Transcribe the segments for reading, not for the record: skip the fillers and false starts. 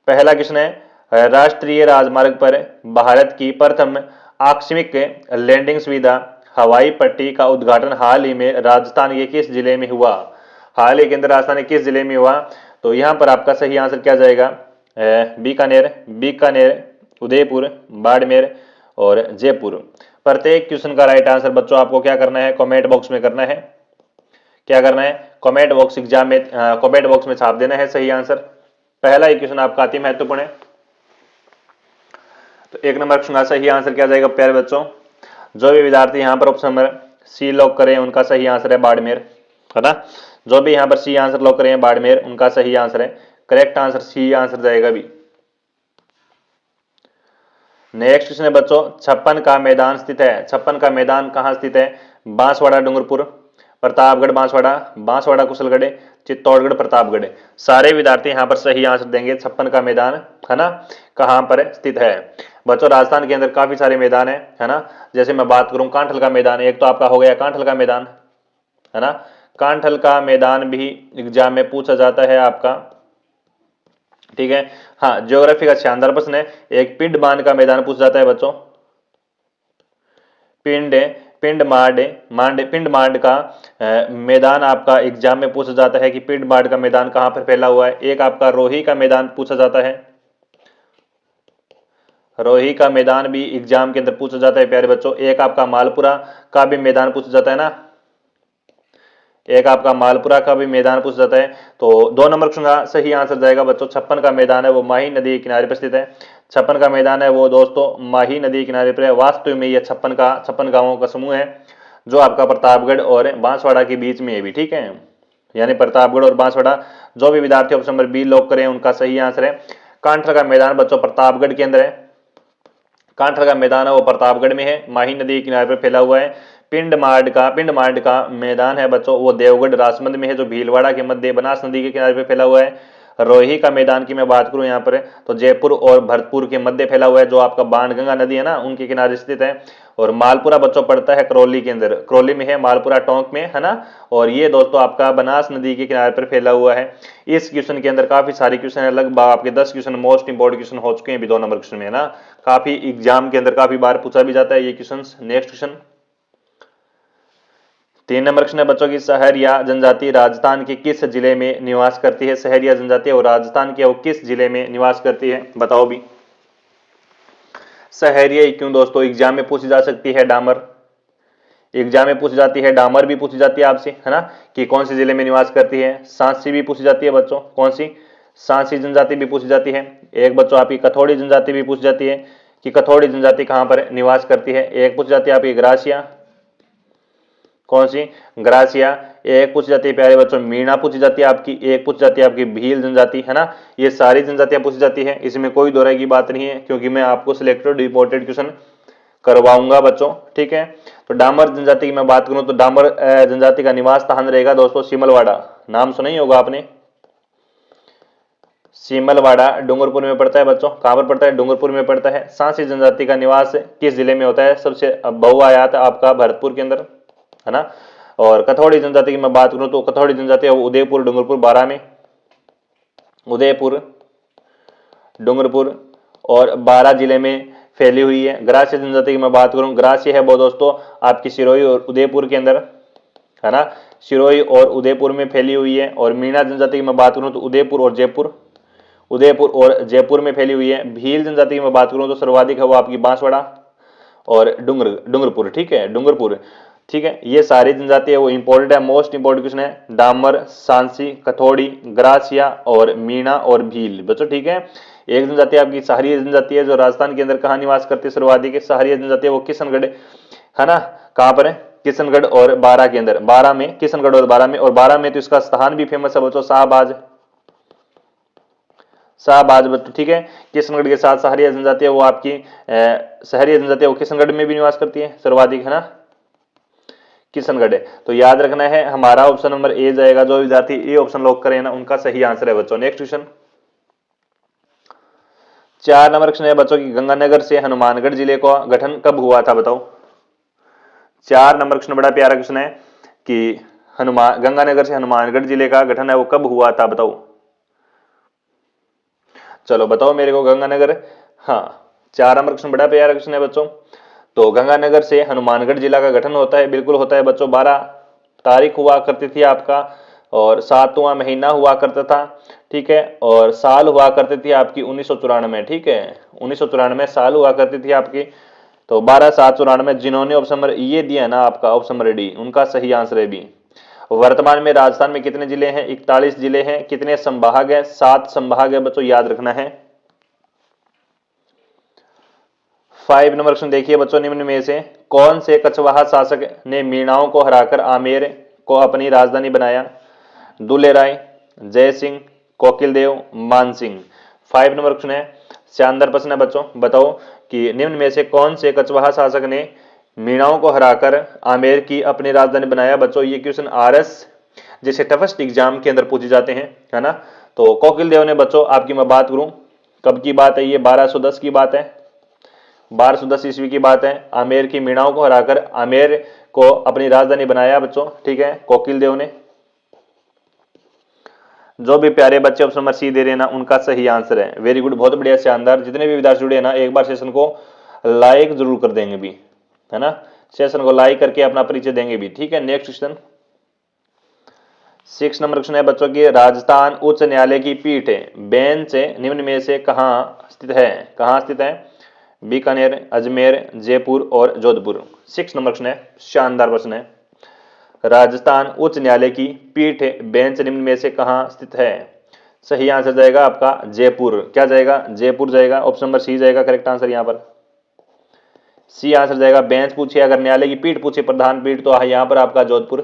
पहला क्वेश्चन है, राष्ट्रीय राजमार्ग पर भारत की प्रथम आकस्मिक लैंडिंग सुविधा हवाई पट्टी का उद्घाटन हाल ही में राजस्थान के किस जिले में हुआ? हाल ही के अंदर राजस्थान के किस जिले में हुआ? तो यहां पर आपका सही आंसर क्या जाएगा? बीकानेर, बीकानेर, उदयपुर, बाड़मेर और जयपुर। प्रत्येक क्वेश्चन का राइट आंसर बच्चों आपको क्या करना है? कमेंट बॉक्स में करना है। क्या करना है? कमेंट बॉक्स एग्जाम में कमेंट बॉक्स में छाप देना है सही आंसर। पहला ही क्वेश्चन आपका अति महत्वपूर्ण है। तो एक नंबर क्वेश्चन का सही आंसर क्या जाएगा प्यारे बच्चों? जो भी विद्यार्थी यहाँ पर ऑप्शन नंबर सी लॉक करें उनका सही आंसर है बाड़मेर, है ना। जो भी यहाँ पर सी आंसर लॉक करें बाड़मेर उनका सही आंसर है। करेक्ट आंसर सी आंसर जाएगा भी। नेक्स्ट क्वेश्चन है बच्चों, छप्पन का मैदान स्थित है। छप्पन का मैदान कहाँ स्थित है? बांसवाड़ा डूंगरपुर, प्रतापगढ़ बांसवाड़ा, बांसवाड़ा कुशलगढ़, चित्तौड़गढ़ प्रतापगढ़। सारे विद्यार्थी यहाँ पर सही आंसर देंगे। छप्पन का मैदान, है ना, कहाँ पर स्थित है? बच्चों राजस्थान के अंदर काफी सारे मैदान है ना। जैसे मैं बात करूं कांठल का मैदान, एक तो आपका हो गया कांठल का मैदान, है ना। कांठल का मैदान भी एग्जाम में पूछा जाता है आपका, ठीक है। हाँ, ज्योग्राफी का शानदार प्रश्न है। एक पिंड बांध का मैदान पूछा जाता है बच्चों। पिंड पिंड मांड मांड पिंड मांड का मैदान आपका एग्जाम में पूछा जाता है कि पिंड मांड का मैदान कहां पर फैला हुआ है। एक आपका रोही का मैदान पूछा जाता है। रोही का मैदान भी एग्जाम के अंदर पूछा जाता है प्यारे बच्चों। एक आपका मालपुरा का भी मैदान पूछा जाता है ना। एक आपका मालपुरा का भी मैदान पूछा जाता है। तो दो नंबर क्वेश्चन का सही आंसर जाएगा बच्चों, छप्पन का मैदान है वो माही नदी के किनारे पर स्थित है। छप्पन का मैदान है वो दोस्तों माही नदी के किनारे पर है। वास्तव में यह छप्पन गांवों का समूह है जो आपका प्रतापगढ़ और बांसवाड़ा के बीच में है भी, ठीक है। यानी प्रतापगढ़ और बांसवाड़ा। जो भी विद्यार्थी ऑप्शन नंबर बी लॉक करें उनका सही आंसर है। कांठल का मैदान बच्चों प्रतापगढ़ के अंदर है। कांठल का मैदान है वो प्रतापगढ़ में है, माही नदी के किनारे पर फैला हुआ है। पिंड मार्ड का मैदान है बच्चों वो देवगढ़ राजमंद में है, जो भीलवाड़ा के मध्य बनास नदी के किनारे पे फैला हुआ है। रोही का मैदान की मैं बात करूं यहाँ पर तो जयपुर और भरतपुर के मध्य फैला हुआ है, जो आपका बाणगंगा नदी है ना उनके किनारे स्थित है। और मालपुरा बच्चों पड़ता है करौली के अंदर, करौली में है मालपुरा टोंक में, है ना। और ये दोस्तों आपका बनास नदी के किनारे पर फैला हुआ है। इस क्वेश्चन के अंदर काफी सारे क्वेश्चन है, लगभग आपके 10 क्वेश्चन मोस्ट इंपोर्टेंट क्वेश्चन हो चुके हैं अभी 2 नंबर क्वेश्चन में, है ना। काफी एग्जाम के अंदर काफी बार पूछा भी जाता है ये question. Next question 3 number question है बच्चों की, सहरिया जनजाति राजस्थान के किस जिले में निवास करती है? सहरिया जनजाति और राजस्थान के वो किस जिले में निवास करती है बताओ भी। सहरिया क्यों दोस्तों एग्जाम में पूछी जा सकती है। डामर एग्जाम में पूछी जाती है, डामर भी पूछी जाती है आपसे, है ना, कि कौन से जिले में निवास करती है। सांसी भी पूछी जाती है बच्चों, कौन सी? सांसी जनजाति भी पूछी जाती है। एक बच्चों आपकी कथौड़ी जनजाति भी पूछी जाती है कि कथौड़ी जनजाति कहां पर निवास करती है। एक पूछी जाती है आपकी ग्रासिया, कौन सी? ग्रासिया। एक पूछी जाती है प्यारे बच्चों मीणा पूछी जाती है आपकी। एक पूछी जाती है आपकी भील जनजाति, है ना। ये सारी जनजातियां पूछी जाती है, इसमें कोई दो राय की बात नहीं है, क्योंकि मैं आपको सिलेक्टेड इंपोर्टेड क्वेश्चन करवाऊंगा बच्चों, ठीक है। तो डामर जनजाति की मैं बात करूं तो डामर जनजाति का निवास स्थान रहेगा दोस्तों सिमलवाड़ा। नाम सुना ही होगा आपने, सिमलवाड़ा डूंगरपुर में पड़ता है बच्चों। कहां पर पड़ता है? डूंगरपुर में पड़ता है। सांसी जनजाति का निवास किस जिले में होता है? सबसे बहुआयात आपका भरतपुर के अंदर, है ना। और कथौड़ी जनजाति की मैं बात करूं तो कथौड़ी जनजाति उदयपुर डूंगरपुर बारा में, उदयपुर डूंगरपुर और बारा जिले में फैली हुई है। ग्रास्य जनजाति की मैं बात करूं, ग्रास्य है वो दोस्तों आपकी सिरोही और उदयपुर के अंदर, है ना, सिरोही और उदयपुर में फैली हुई है। और मीणा जनजाति की मैं बात करूं तो उदयपुर और जयपुर में फैली हुई है। भील जनजाति की मैं बात करूं तो सर्वाधिक है वो आपकी बांसवाड़ा और डूंगरपुर, ठीक है, डूंगरपुर, ठीक है। ये सारी जनजाति है वो इंपॉर्टेंट है, मोस्ट इंपॉर्टेंट क्वेश्चन है। डामर, सांसी, कथौड़ी, ग्रासिया और मीणा और भील बच्चों, ठीक है। एक जनजाति आपकी सहारिया जनजाति है जो राजस्थान के अंदर कहाँ निवास करती है? सर्वाधिक सहारिया जनजाति है वो किशनगढ़, है ना। कहां पर है? किशनगढ़ और बारा के अंदर, बारा में, किशनगढ़ और बारा में। और बारा में तो इसका स्थान भी फेमस है बच्चों, शाहबाज बच्चों, ठीक है। किशनगढ़ के साथ सहरिया जनजाति है वो आपकी सहरिया जनजाति है वो किशनगढ़ में भी निवास करती है सर्वाधिक, है ना, किशनगढ़ है। तो याद रखना है हमारा ऑप्शन नंबर ए जाएगा। जो विद्यार्थी ए ऑप्शन लॉक करें ना उनका सही आंसर है बच्चों। नेक्स्ट क्वेश्चन 4 नंबर क्वेश्चन है बच्चों की, गंगानगर से हनुमानगढ़ जिले का गठन कब हुआ था बताओ। 4 नंबर क्वेश्चन बड़ा प्यारा क्वेश्चन है कि गंगानगर से हनुमानगढ़ जिले का गठन है वो कब हुआ था बताओ। चलो बताओ मेरे को गंगानगर। हाँ, 4 नंबर क्वेश्चन बड़ा प्यारा क्वेश्चन है बच्चों। तो गंगानगर से हनुमानगढ़ जिला का गठन होता है, बिल्कुल होता है बच्चों। 12 तारीख हुआ करती थी आपका, और 7वां महीना हुआ करता था, ठीक है। और साल हुआ करती थी आपकी 1994, ठीक है। 1994 साल हुआ करती थी आपकी। तो 12/7/94, जिन्होंने ऑप्शन नंबर ये दिया ना आपका, ऑप्शन नंबर डी, उनका सही आंसर है बी। वर्तमान में राजस्थान में कितने जिले हैं? 41 जिले हैं। कितने संभाग हैं? 7 संभाग है बच्चों, याद रखना है। 5 नंबर क्वेश्चन देखिए बच्चों, निम्न में से कौन से कछवाहा शासक ने मीणाओं को हराकर आमेर को अपनी राजधानी बनाया? दुल्हे राय, जय सिंह, कोकिल देव, मान सिंह। 5 नंबर क्वेश्चन है, शानदार प्रश्न है बच्चों। बताओ कि निम्न में से कौन से कछवाहा शासक ने मीणाओं को हराकर आमेर की अपनी राजधानी बनाया? बच्चों ये क्वेश्चन आरएस जैसे टफेस्ट एग्जाम के अंदर पूछे जाते हैं, है ना। तो कोकिल देव ने बच्चों, आपकी मैं बात करूं कब की बात है, ये 1210 की बात है, 1210 ईस्वी की बात है। आमेर की मीणाओं को हराकर आमेर को अपनी राजधानी बनाया बच्चों, ठीक है, कोकिल देव ने। जो भी प्यारे बच्चे ऑप्शन नंबर सी दे रहे हैं ना, उनका सही आंसर है। वेरी गुड, बहुत बढ़िया, शानदार। जितने भी विद्यार्थी जुड़े हैं ना, एक बार सेशन को लाइक जरूर कर देंगे भी, है ना। सेशन को लाइक करके अपना परिचय देंगे भी, ठीक है। नेक्स्ट क्वेश्चन, 6 नंबर क्वेश्चन है बच्चों की, राजस्थान उच्च न्यायालय की पीठ बेंच निम्न में से कहाँ स्थित है? कहाँ स्थित है? बीकानेर, अजमेर, जयपुर और जोधपुर। 6 नंबर क्वेश्चन है, शानदार प्रश्न है। राजस्थान उच्च न्यायालय की पीठ बेंच निम्न में से कहां स्थित है? सही आंसर जाएगा आपका जयपुर। क्या जाएगा? जयपुर जाएगा। ऑप्शन नंबर सी जाएगा करेक्ट आंसर यहां पर। सी आंसर जाएगा। बेंच पूछे, अगर न्यायालय की पीठ पूछे, प्रधान पीठ, तो यहां पर आपका जोधपुर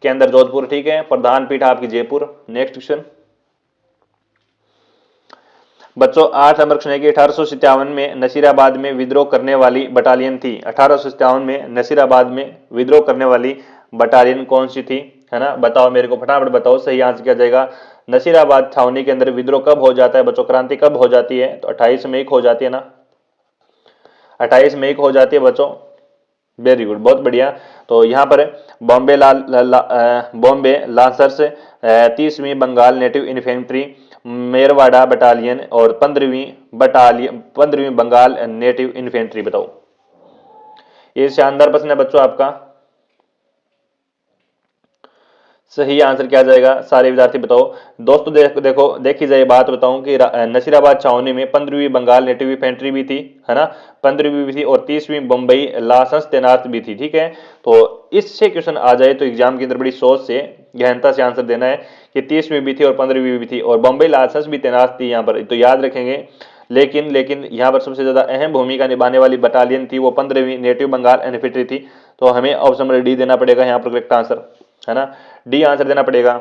के अंदर जोधपुर, ठीक है। प्रधान पीठ आपकी जयपुर। नेक्स्ट क्वेश्चन बच्चों, 8 नंबर क्वेश्चन है कि 1857 में नसीराबाद में विद्रोह करने वाली बटालियन थी। 1857 में नसीराबाद में विद्रोह करने वाली बटालियन कौन सी थी, है ना। बताओ मेरे को, फटाफट बताओ, सही आंसर क्या जाएगा? नसीराबाद छावनी के अंदर विद्रोह कब हो जाता है बच्चों? क्रांति कब हो जाती है? तो 28 मई को हो जाती है ना, 28 मई को हो जाती है बच्चों। वेरी गुड, बहुत बढ़िया। तो यहाँ पर बॉम्बे बॉम्बे लांसर्स, 30वीं Bengal native infantry, Merwara battalion और 15वीं बंगाल नेटिव इन्फेंट्री। बताओ, ये शानदार प्रश्न है बच्चों आपका। सही आंसर क्या जाएगा? सारे विद्यार्थी बताओ। दोस्तों देखो देखी जाए बात बताऊं कि नसीराबाद छावनी में 15वीं बंगाल नेटिव इन्फेंट्री भी थी, है ना, 15वीं भी थी, और 30वीं बंबई लांसर्स तैनात भी थी, ठीक है। तो इससे क्वेश्चन आ जाए तो एग्जाम के अंदर बड़ी सोच से, गहनता से आंसर देना है कि 30वीं भी थी और 15वीं भी थी और बंबई लांसर्स भी तैनात थी यहाँ पर, तो याद रखेंगे। लेकिन यहाँ पर सबसे ज्यादा अहम भूमिका निभाने वाली बटालियन थी वो 15वीं नेटिव बंगाल इन्फेंट्री थी। तो हमें ऑप्शन नंबर डी देना पड़ेगा यहाँ पर करेक्ट आंसर, है ना। डी आंसर देना पड़ेगा।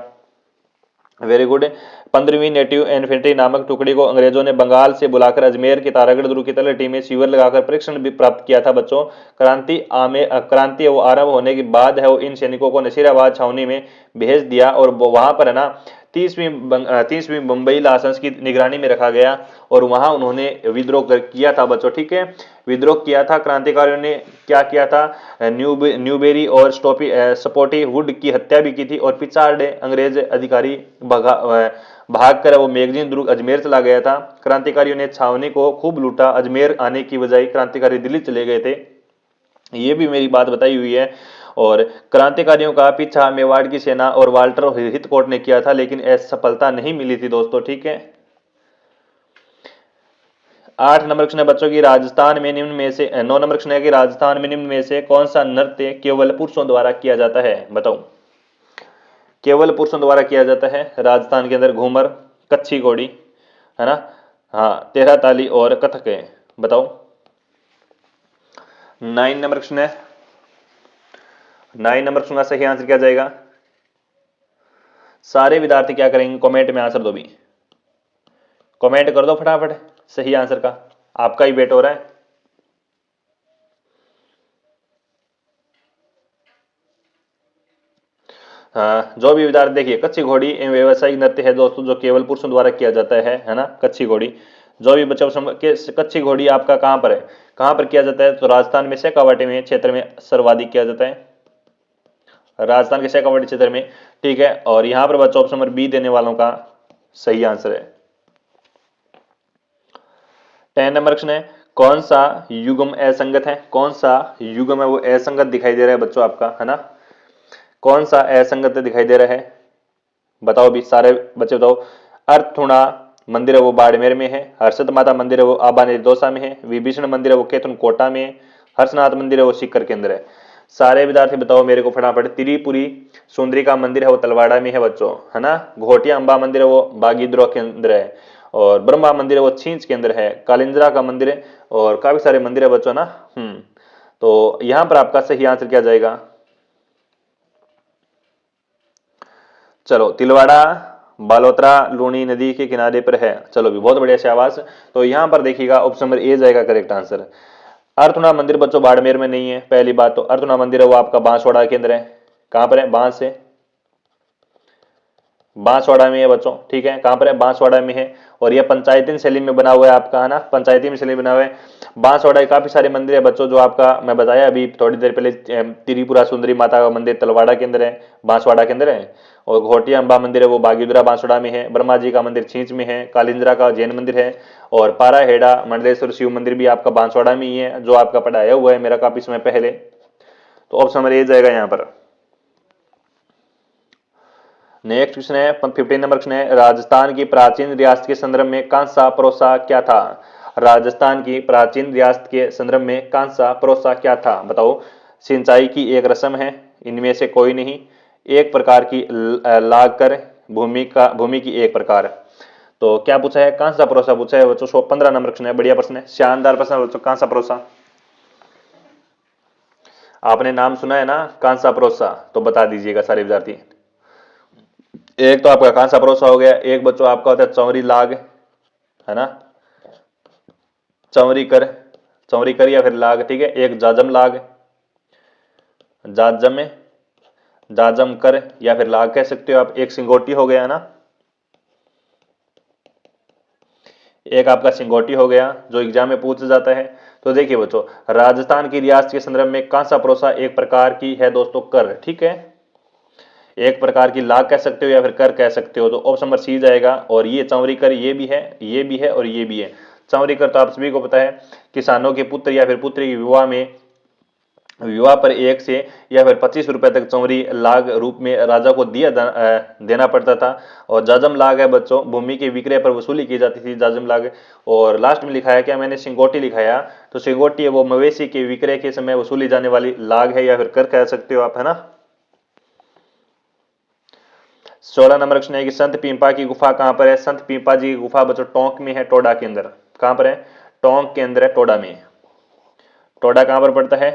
Very good. 15वीं नेटिव इन्फेंट्री नामक टुकड़ी को अंग्रेजों ने बंगाल से बुलाकर अजमेर के तारागढ़ दुर्ग की तलहटी में शिविर लगाकर परीक्षण भी प्राप्त किया था बच्चों। क्रांति वो आरंभ होने के बाद है वो इन सैनिकों को नसीराबाद छावनी में भेज दिया और वहां पर है ना 30वीं बंबई लांसर्स की निगरानी में रखा गया और वहां उन्होंने विद्रोह किया था बच्चों, ठीक है। विद्रोह किया था क्रांतिकारियों ने। क्या किया था? न्यूबेरी और स्पोटी वुड की हत्या भी की थी और पिछाड़ अंग्रेज अधिकारी भागकर वो मैगजीन दुर्ग अजमेर चला गया था। क्रांतिकारियों ने छावनी को खूब लूटा। अजमेर आने की बजाय क्रांतिकारी दिल्ली चले गए थे, ये भी मेरी बात बताई हुई है। और क्रांतिकारियों का पीछा मेवाड़ की सेना और वाल्टर हितकोट ने किया था, लेकिन ऐसी सफलता नहीं मिली थी दोस्तों, ठीक है। 8 नंबर क्वेश्चन है बच्चों की, राजस्थान में निम्न में से 9 नंबर क्वेश्चन है कि राजस्थान में निम्न में से कौन सा नृत्य केवल पुरुषों द्वारा किया जाता है? बताओ, केवल पुरुषों द्वारा किया जाता है राजस्थान के अंदर? घूमर, कच्छी घोड़ी, है ना, हाँ, तेरह ताली और कथक है। बताओ। 9 नंबर क्वेश्चन है, 9 नंबर क्वेश्चन का सही आंसर क्या जाएगा? सारे विद्यार्थी क्या करेंगे? कमेंट में आंसर दो भी, कमेंट कर दो फटाफट सही आंसर का, आपका ही वेट हो रहा है। जो भी विद्यार्थी, देखिए कच्ची घोड़ी व्यावसायिक नृत्य है दोस्तों जो केवल पुरुषों द्वारा किया जाता है ना, कच्ची घोड़ी। जो भी बच्चा कच्ची घोड़ी आपका कहां पर है, कहां पर किया जाता है? तो राजस्थान में शेखावाटी में क्षेत्र में सर्वाधिक किया जाता है, राजस्थान के शेखावाटी क्षेत्र में, ठीक है। और यहां पर बच्चा ऑप्शन नंबर बी देने वालों का सही आंसर है। 10 नंबर क्वेश्चन है, कौन सा युग्म असंगत है? कौन सा युग्म है वो असंगत दिखाई दे रहा है बच्चों आपका, है ना? कौन सा असंगत दिखाई दे रहा है? बताओ भी सारे बच्चे बताओ। अर्थुणा मंदिर है वो बाड़मेर में है, हर्षद माता मंदिर है वो आबा निर्दोषा में है, विभीषण मंदिर है वो केतन कोटा में है, हर्षनाथ मंदिर है वो सीकर के अंदर है। सारे विद्यार्थी बताओ मेरे को फटाफट। त्रिपुरी सुंदरी का मंदिर है वो तलवाड़ा में है बच्चों, है ना? घोटिया अंबा मंदिर है वो बागीद्रो के अंदर है, और ब्रह्मा मंदिर है वो छींच के अंदर है, कालिंद्रा का मंदिर है, और काफी सारे मंदिर है बच्चों ना। तो यहां पर आपका सही आंसर क्या जाएगा? चलो, तिलवाड़ा बालोतरा लूणी नदी के किनारे पर है। चलो भी बहुत बढ़िया शाबाश। तो यहां पर देखिएगा ऑप्शन नंबर ए जाएगा करेक्ट आंसर। अर्थुणा मंदिर बच्चों बाड़मेर में नहीं है, पहली बात तो। अर्थुणा मंदिर है वो आपका बांसवाड़ा के अंदर है। कहां पर है? बांस से बांसवाड़ा में है बच्चों, ठीक है। कहां पर है? बांसवाड़ा में है। और यह पंचायती शैली में बना हुआ है आपका, है ना? पंचायती में शैली में बना हुआ है। बांसवाड़ा के काफी सारे मंदिर है बच्चों, जो आपका मैं बताया अभी थोड़ी देर पहले। त्रिपुरा सुंदरी माता का मंदिर तलवाड़ा के अंदर है, बांसवाड़ा के अंदर है। और घोटिया अंबा मंदिर है वो बागीदुरा बांसवाड़ा में है। ब्रह्मा जी का मंदिर छींच में है। कालिंद्रा का जैन मंदिर है। और पाराहेड़ा मंडलेश्वर शिव मंदिर भी आपका बांसवाड़ा में ही है, जो आपका पढ़ाया हुआ है मेरा काफी समय पहले। तो ऑप्शन नंबर ए जाएगा यहाँ पर। नेक्स्ट क्वेश्चन है 15 नंबर क्वेश्चन है, राजस्थान की प्राचीन रियासत के संदर्भ में कांसा परोसा क्या था? राजस्थान की प्राचीन रियासत के संदर्भ में कांसा परोसा क्या था? बताओ। सिंचाई की एक रस्म है, इनमें से कोई नहीं, एक प्रकार की लाग कर, भूमि की एक प्रकार। तो क्या पूछा है? कांसा परोसा पूछा है बच्चों। 15 नंबर क्वेश्चन है, बढ़िया प्रश्न है, शानदार प्रश्न है बच्चों। कांसा परोसा आपने नाम सुना है ना, कांसा परोसा? तो बता दीजिएगा सारे विद्यार्थी। एक तो आपका कांसा परोसा हो गया, एक बच्चों आपका होता है चौरी लाग, है ना? चौरी कर या फिर लाग, ठीक है। एक जाजम लाग, जाजम में जाजम कर या फिर लाग कह सकते हो आप। एक सिंगोटी हो गया, है ना? एक आपका सिंगोटी हो गया जो एग्जाम में पूछा जाता है। तो देखिए बच्चों, राजस्थान की रियासत के संदर्भ में कांसा परोसा एक प्रकार की है दोस्तों, कर, ठीक है। एक प्रकार की लाग कह सकते हो या फिर कर कह सकते हो। तो ऑप्शन नंबर सी जाएगा। और ये चौरी कर ये भी है, ये भी है और ये भी है। चौरी कर तो आप सभी को पता है, किसानों के पुत्र या फिर पुत्री के विवाह पर 1 से या फिर 25 रुपए तक चौरी लाग रूप में राजा को देना पड़ता था। और जाजम लाग है बच्चों, भूमि के विक्रय पर वसूली की जाती थी, जाजम लाग। और लास्ट में लिखा है क्या मैंने? सिंगोटी लिखाया। तो सिंगोटी है वो मवेशी के विक्रय के समय वसूली जाने वाली लाग है या फिर कर कह सकते हो आप, है ना? 16 नंबर क्वेश्चन है कि संत पीपा की गुफा कहां पर है? संत पीपा जी की गुफा बच्चों टोंक में है, टोडा के अंदर। कहां पर है? टोंक के अंदर है, टोडा में। टोडा कहां पर पड़ता है?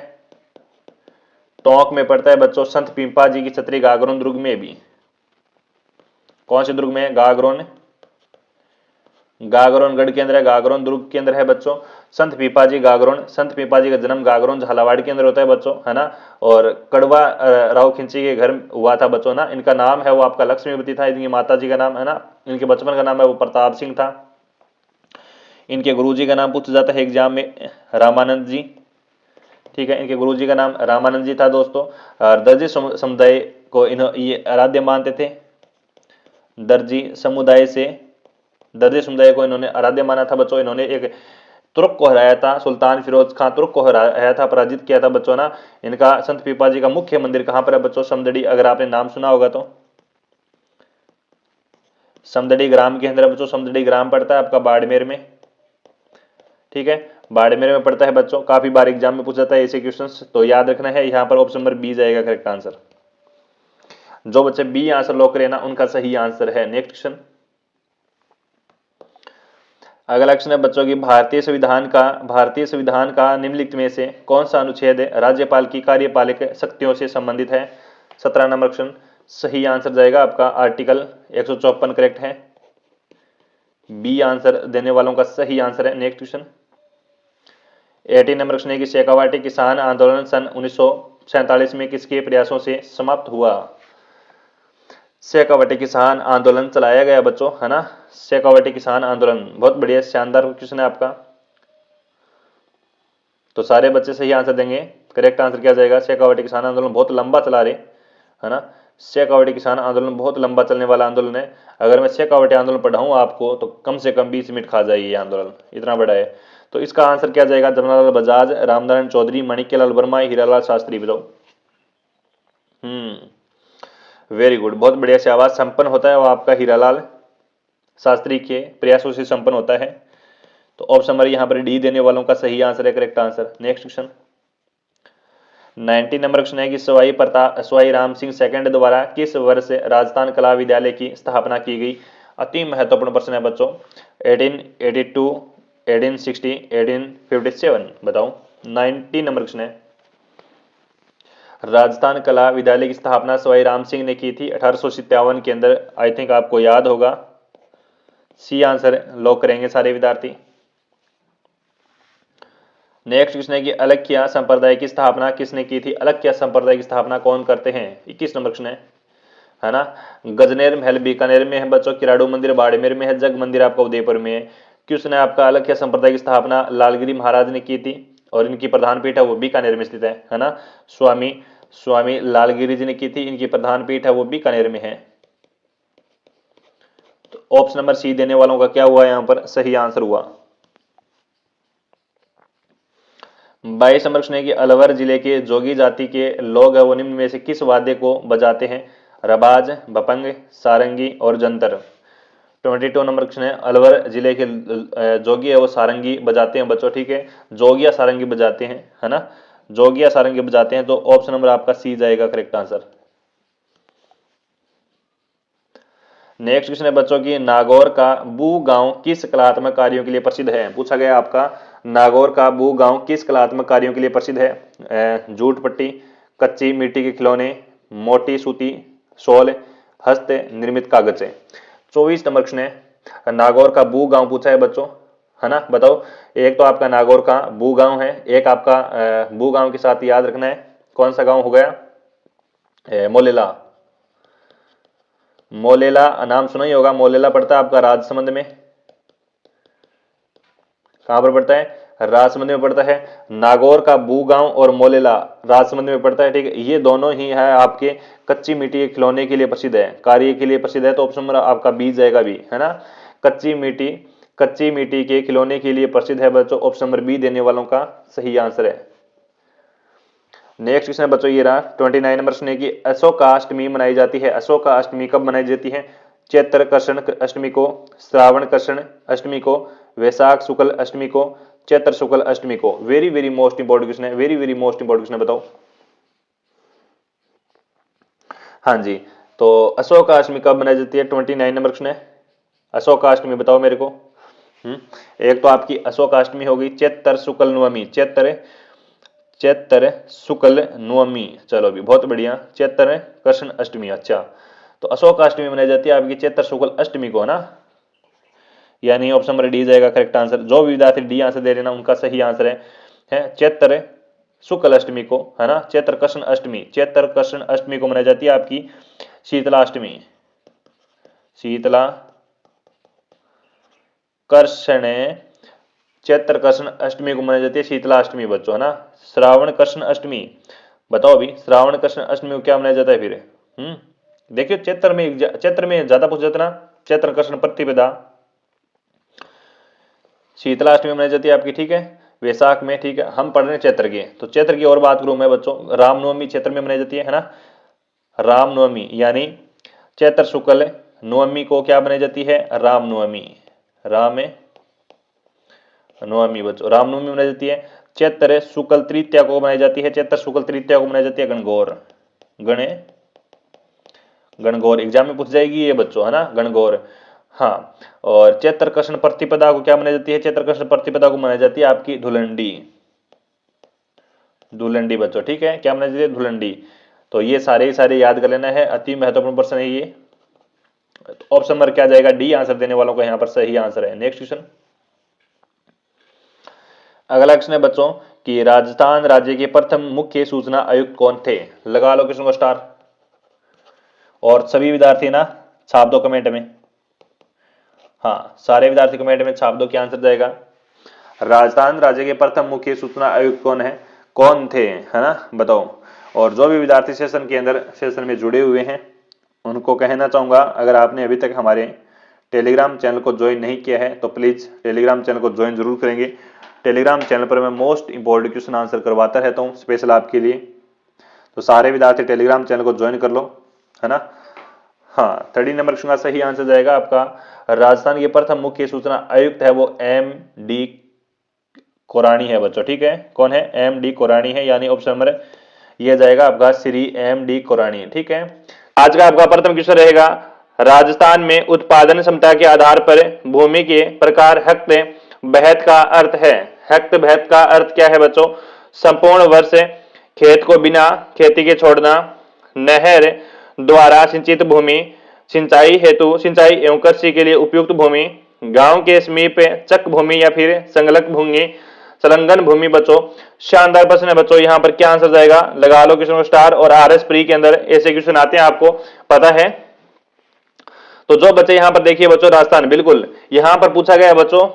टोंक में पड़ता है बच्चों। संत पीपा जी की छतरी गागरोन दुर्ग में भी। कौन से दुर्ग में है? गागरोन, गागरोन गढ़ के अंदर है, गागरोन दुर्ग के अंदर है बच्चों। संत पीपा जी गागरोन, संत पीपा जी का जन्म गागरोन झालावाड़ के अंदर होता है बच्चों, है ना? और कड़वा राव खिंची के घर हुआ था बच्चों ना। इनका नाम है वो आपका लक्ष्मीवती था, इनकी माता जी का नाम, है ना? इनके बचपन का नाम है वो प्रताप सिंह था। इनके गुरुजी का नाम पूछा जाता है एग्जाम में, रामानंद जी, ठीक है। इनके गुरुजी का नाम रामानंद जी था दोस्तों। और दर्जी समुदाय को ये आराध्य मानते थे। दर्जी समुदाय से दर्जी समुदाय को इन्होंने आराध्य माना था बच्चों। इन्होंने एक तुर्क को हराया था, सुल्तान फिरोज खान तुर्क को हराया था, पराजित किया था बच्चों ना। इनका संत पीपा जी का मुख्य मंदिर कहां पर है बच्चों? समदड़ी, अगर आपने नाम सुना होगा तो। समदड़ी ग्राम के अंदर बच्चों, समदड़ी ग्राम पड़ता है आपका बाड़मेर में, ठीक है। बाड़मेर में पड़ता है बच्चों। काफी बार एग्जाम में पूछा जाता है ऐसे क्वेश्चंस, तो याद रखना है। यहां पर ऑप्शन नंबर बी जाएगा करेक्ट आंसर। जो बच्चे बी आंसर लॉक करें ना, उनका सही आंसर है। नेक्स्ट क्वेश्चन, अगला क्वेश्चन है बच्चों की, भारतीय संविधान का निम्नलिखित में से कौन सा अनुच्छेद राज्यपाल की कार्यपालक शक्तियों से संबंधित है? 17 नंबर क्वेश्चन, सही आंसर जाएगा आपका आर्टिकल 154 करेक्ट है। बी आंसर देने वालों का सही आंसर है। नेक्स्ट क्वेश्चन, 18 नंबर क्वेश्चन है कि शेखावाटी किसान आंदोलन सन 1947 में किसके प्रयासों से समाप्त हुआ? शेखावाटी किसान आंदोलन चलाया गया बच्चों, है ना? शेखावाटी किसान आंदोलन, बहुत बढ़िया शानदार क्वेश्चन है आपका। तो सारे बच्चे सही आंसर देंगे। करेक्ट आंसर क्या जाएगा? शेखावाटी किसान आंदोलन बहुत लंबा चला रहे, है ना? शेखावटी किसान आंदोलन बहुत लंबा चलने वाला आंदोलन है। अगर मैं शेखावटी आंदोलन पढ़ाऊं आपको तो कम से कम 20 मिनट खा जाएगी ये आंदोलन, इतना बड़ा है। तो इसका आंसर क्या जाएगा? जमनालाल बजाज, रामनारायण चौधरी, माणिक्यलाल वर्मा, हीरालाल शास्त्री। बताओ। वेरी गुड, बहुत बढ़िया से आवाज संपन्न होता है वो आपका हीरालाल शास्त्री के प्रयासों से संपन्न होता है। तो ऑप्शन नंबर यहाँ पर डी देने वालों का सही आंसर है, correct answer. Next question 19 number question है कि सवाई राम सिंह सेकंड द्वारा किस वर्ष राजस्थान कला विद्यालय की स्थापना की गई? अति महत्वपूर्ण प्रश्न है बच्चों। 1882, 1860, 1857। बताओ। 19 नंबर क्वेश्चन है। राजस्थान कला विद्यालय की स्थापना सवाई राम सिंह ने की थी 1857 के अंदर। आई थिंक आपको याद होगा। सी आंसर लॉक करेंगे सारे विद्यार्थी। नेक्स्ट क्वेश्चन है कि अलख्या संप्रदाय की स्थापना किसने की थी? अलख्या संप्रदाय की स्थापना कौन करते हैं? 21 नंबर क्वेश्चन है ना। गजनेर महल बीकानेर में है बच्चों, किराड़ू मंदिर बाड़मेर में है, जग मंदिर आपका उदयपुर में है। किसने आपका अलख्या संप्रदाय की स्थापना? लालगिरी महाराज ने की थी और इनकी प्रधान पीठ है वो बीकानेर में स्थित है ना। स्वामी लालगिरी जी ने की थी, इनकी प्रधान पीठ है वो बीकानेर में है। तो ऑप्शन नंबर सी देने वालों का क्या हुआ? यहां पर सही आंसर हुआ। 22 नंबर प्रश्न है कि अलवर जिले के जोगी जाति के लोग है वो निम्न में से किस वाद्य को बजाते हैं? रबाज, भपंग, सारंगी और जंतर। 22 नंबर क्वेश्चन है। अलवर जिले के जोगी है वो सारंगी बजाते हैं बच्चों, ठीक है। जोगिया सारंगी बजाते हैं, है ना। जोगिया सारंगी बजाते हैं। तो ऑप्शन नंबर आपका सी जाएगा, करेक्ट आंसर। नेक्स्ट क्वेश्चन है बच्चों की नागौर का बू गांव किस कलात्मक कार्यों के लिए प्रसिद्ध है? पूछा गया आपका नागौर का बू गांव किस कलात्मक कार्यों के लिए प्रसिद्ध है? जूट पट्टी, कच्ची मिट्टी के खिलौने, मोटी सूती शॉल, हस्त निर्मित कागज। 24 नंबर क्वेश्चन है। नागौर का बू गांव पूछा है बच्चों, है ना। बताओ। एक तो आपका नागौर का बू गांव है, एक आपका बू गांव के साथ याद रखना है कौन सा गांव हो गया? मोलेला। मोलेला नाम सुना ही होगा। मोलेला पड़ता है आपका राजसमंद में। कहां पर पड़ता है? राजसमंद में पड़ता है। नागौर का बू गांव और मोलेला राजसमंद में पड़ता है, ठीक है। ये दोनों ही है आपके कच्ची मिट्टी के खिलौने के लिए प्रसिद्ध है, कार्य के लिए प्रसिद्ध है। तो ऑप्शन नंबर आपका बी जाएगा, भी है ना। कच्ची मिट्टी के खिलौने के लिए प्रसिद्ध है बच्चों। ऑप्शन नंबर बी देने वालों का सही आंसर है। नेक्स्ट क्वेश्चन है बच्चों ये रहा 29 नंबर प्रश्न है कि अशोकाष्टमी मनाई जाती है। अशोकाष्टमी कब मनाई जाती है? चैत्र कृष्ण अष्टमी को, श्रावण कृष्ण अष्टमी को, वैशाख शुक्ल अष्टमी को, चैत्र शुक्ल अष्टमी को। Very very most important question है, very very most important question है। बताओ। हाँ जी, तो अशोकाष्टमी कब मनाई जाती है? 29 नंबर क्वेश्चन है। अशोकाष्टमी बताओ मेरे को। एक तो आपकी अशोकाष्टमी होगी चैत्र शुक्ल नवमी, चैत्र शुक्ल नवमी। चलो भी बहुत बढ़िया। चैत्र कृष्ण अष्टमी, अच्छा। तो अशोक अष्टमी मनाई जाती है आपकी चैत्र शुक्ल अष्टमी को, है ना। यानी ऑप्शन नंबर डी जाएगा करेक्ट आंसर। जो भी विद्यार्थी डी आंसर दे रहे ना उनका सही आंसर है चैत्र शुक्ल अष्टमी को, है ना। चैत्र कृष्ण अष्टमी, चैत्र कृष्ण अष्टमी को मनाई जाती है आपकी शीतलाष्टमी, शीतला कृष्ण। चैत्र कृष्ण अष्टमी को मनाई जाती है शीतलाष्टमी बच्चों, है ना। श्रावण कृष्ण अष्टमी बताओ अभी, श्रावण कृष्ण अष्टमी को क्या मनाया जाता है फिर? देखियो चैत्र में ज्यादा पूछ जाता ना। चैत्र कृष्ण प्रतिपदा शीतलाष्टमी मनाई जाती है आपकी, ठीक है। वैशाख में, ठीक है। हम पढ़ रहे हैं चैत्र के, तो चैत्र की और बात करूं मैं बच्चों। रामनवमी चैत्र में मनाई जाती है ना। रामनवमी यानी चैत्र शुक्ल नवमी को क्या मनाई जाती है? रामनवमी, नवमी बच्चों रामनवमी मनाई जाती है। चैत्र शुक्ल तृतीया को मनाई जाती है, चैत्र शुक्ल तृतीया को मनाई जाती है गणगौर। एग्जाम में पूछ जाएगी ये बच्चों, है ना, गणगौर। हाँ, और चैत्र कृष्ण प्रतिपदा को क्या मनाई जाती है? चैत्र कृष्ण प्रतिपदा को मनाई जाती है आपकी धुलंडी बच्चों, ठीक है। क्या मनाई जाती है? धुलंडी। तो ये सारे याद कर लेना है, अति महत्वपूर्ण प्रश्न है ये। ऑप्शन नंबर क्या जाएगा? डी आंसर देने वालों का यहाँ पर सही आंसर है। नेक्स्ट क्वेश्चन, अगला क्वेश्चन है बच्चों कि राजस्थान राज्य के प्रथम मुख्य सूचना आयुक्त कौन थे? लगा लो क्वेश्चन को स्टार, और सभी विद्यार्थी ना छाप दो कमेंट में। हाँ, सारे विद्यार्थी कमेंट में छाप दो क्या आंसर जाएगा। राजस्थान राज्य के प्रथम मुख्य सूचना आयुक्त कौन थे, है ना, बताओ। और जो भी विद्यार्थी सेशन के अंदर सेशन में जुड़े हुए हैं उनको कहना चाहूँगा, अगर आपने अभी तक हमारे टेलीग्राम चैनल को ज्वाइन नहीं किया है तो प्लीज़ टेलीग्राम चैनल को ज्वाइन जरूर करेंगे। टेलीग्राम चैनल पर मैं मोस्ट इंपॉर्टेंट क्वेश्चन आंसर करवाता रहता हूँ स्पेशल आपके लिए, तो सारे विद्यार्थी टेलीग्राम चैनल को ज्वाइन कर लो, है ना। हाँ, 30 नंबर का सही आंसर जाएगा आपका राजस्थान के प्रथम मुख्य सूचना आयुक्त है वो M.D. कोराणी है बच्चों, ठीक है। कौन है? M.D. कोराणी है, यानी ऑप्शन नंबर यह जाएगा आपका श्री M.D. कोराणी, ठीक है। आज का आपका प्रथम क्वेश्चन रहेगा, राजस्थान में उत्पादन क्षमता के आधार पर भूमि के प्रकार हेक्ट बहत का अर्थ है। हेक्ट बहत का अर्थ क्या है बच्चों? संपूर्ण वर्ष खेत को बिना खेती के छोड़ना, नहर द्वारा सिंचित भूमि, सिंचाई हेतु सिंचाई एवं कृषि के लिए उपयुक्त भूमि, गांव के समीप चक भूमि या फिर संलग्न भूमि। बच्चों शानदार प्रश्न है बच्चों, यहाँ पर क्या आंसर जाएगा? लगा लो क्वेश्चन को स्टार। और RS प्री के अंदर ऐसे क्वेश्चन आते हैं, आपको पता है। तो जो बच्चे यहाँ पर देखिए बच्चों, राजस्थान बिल्कुल यहाँ पर पूछा गया बच्चों,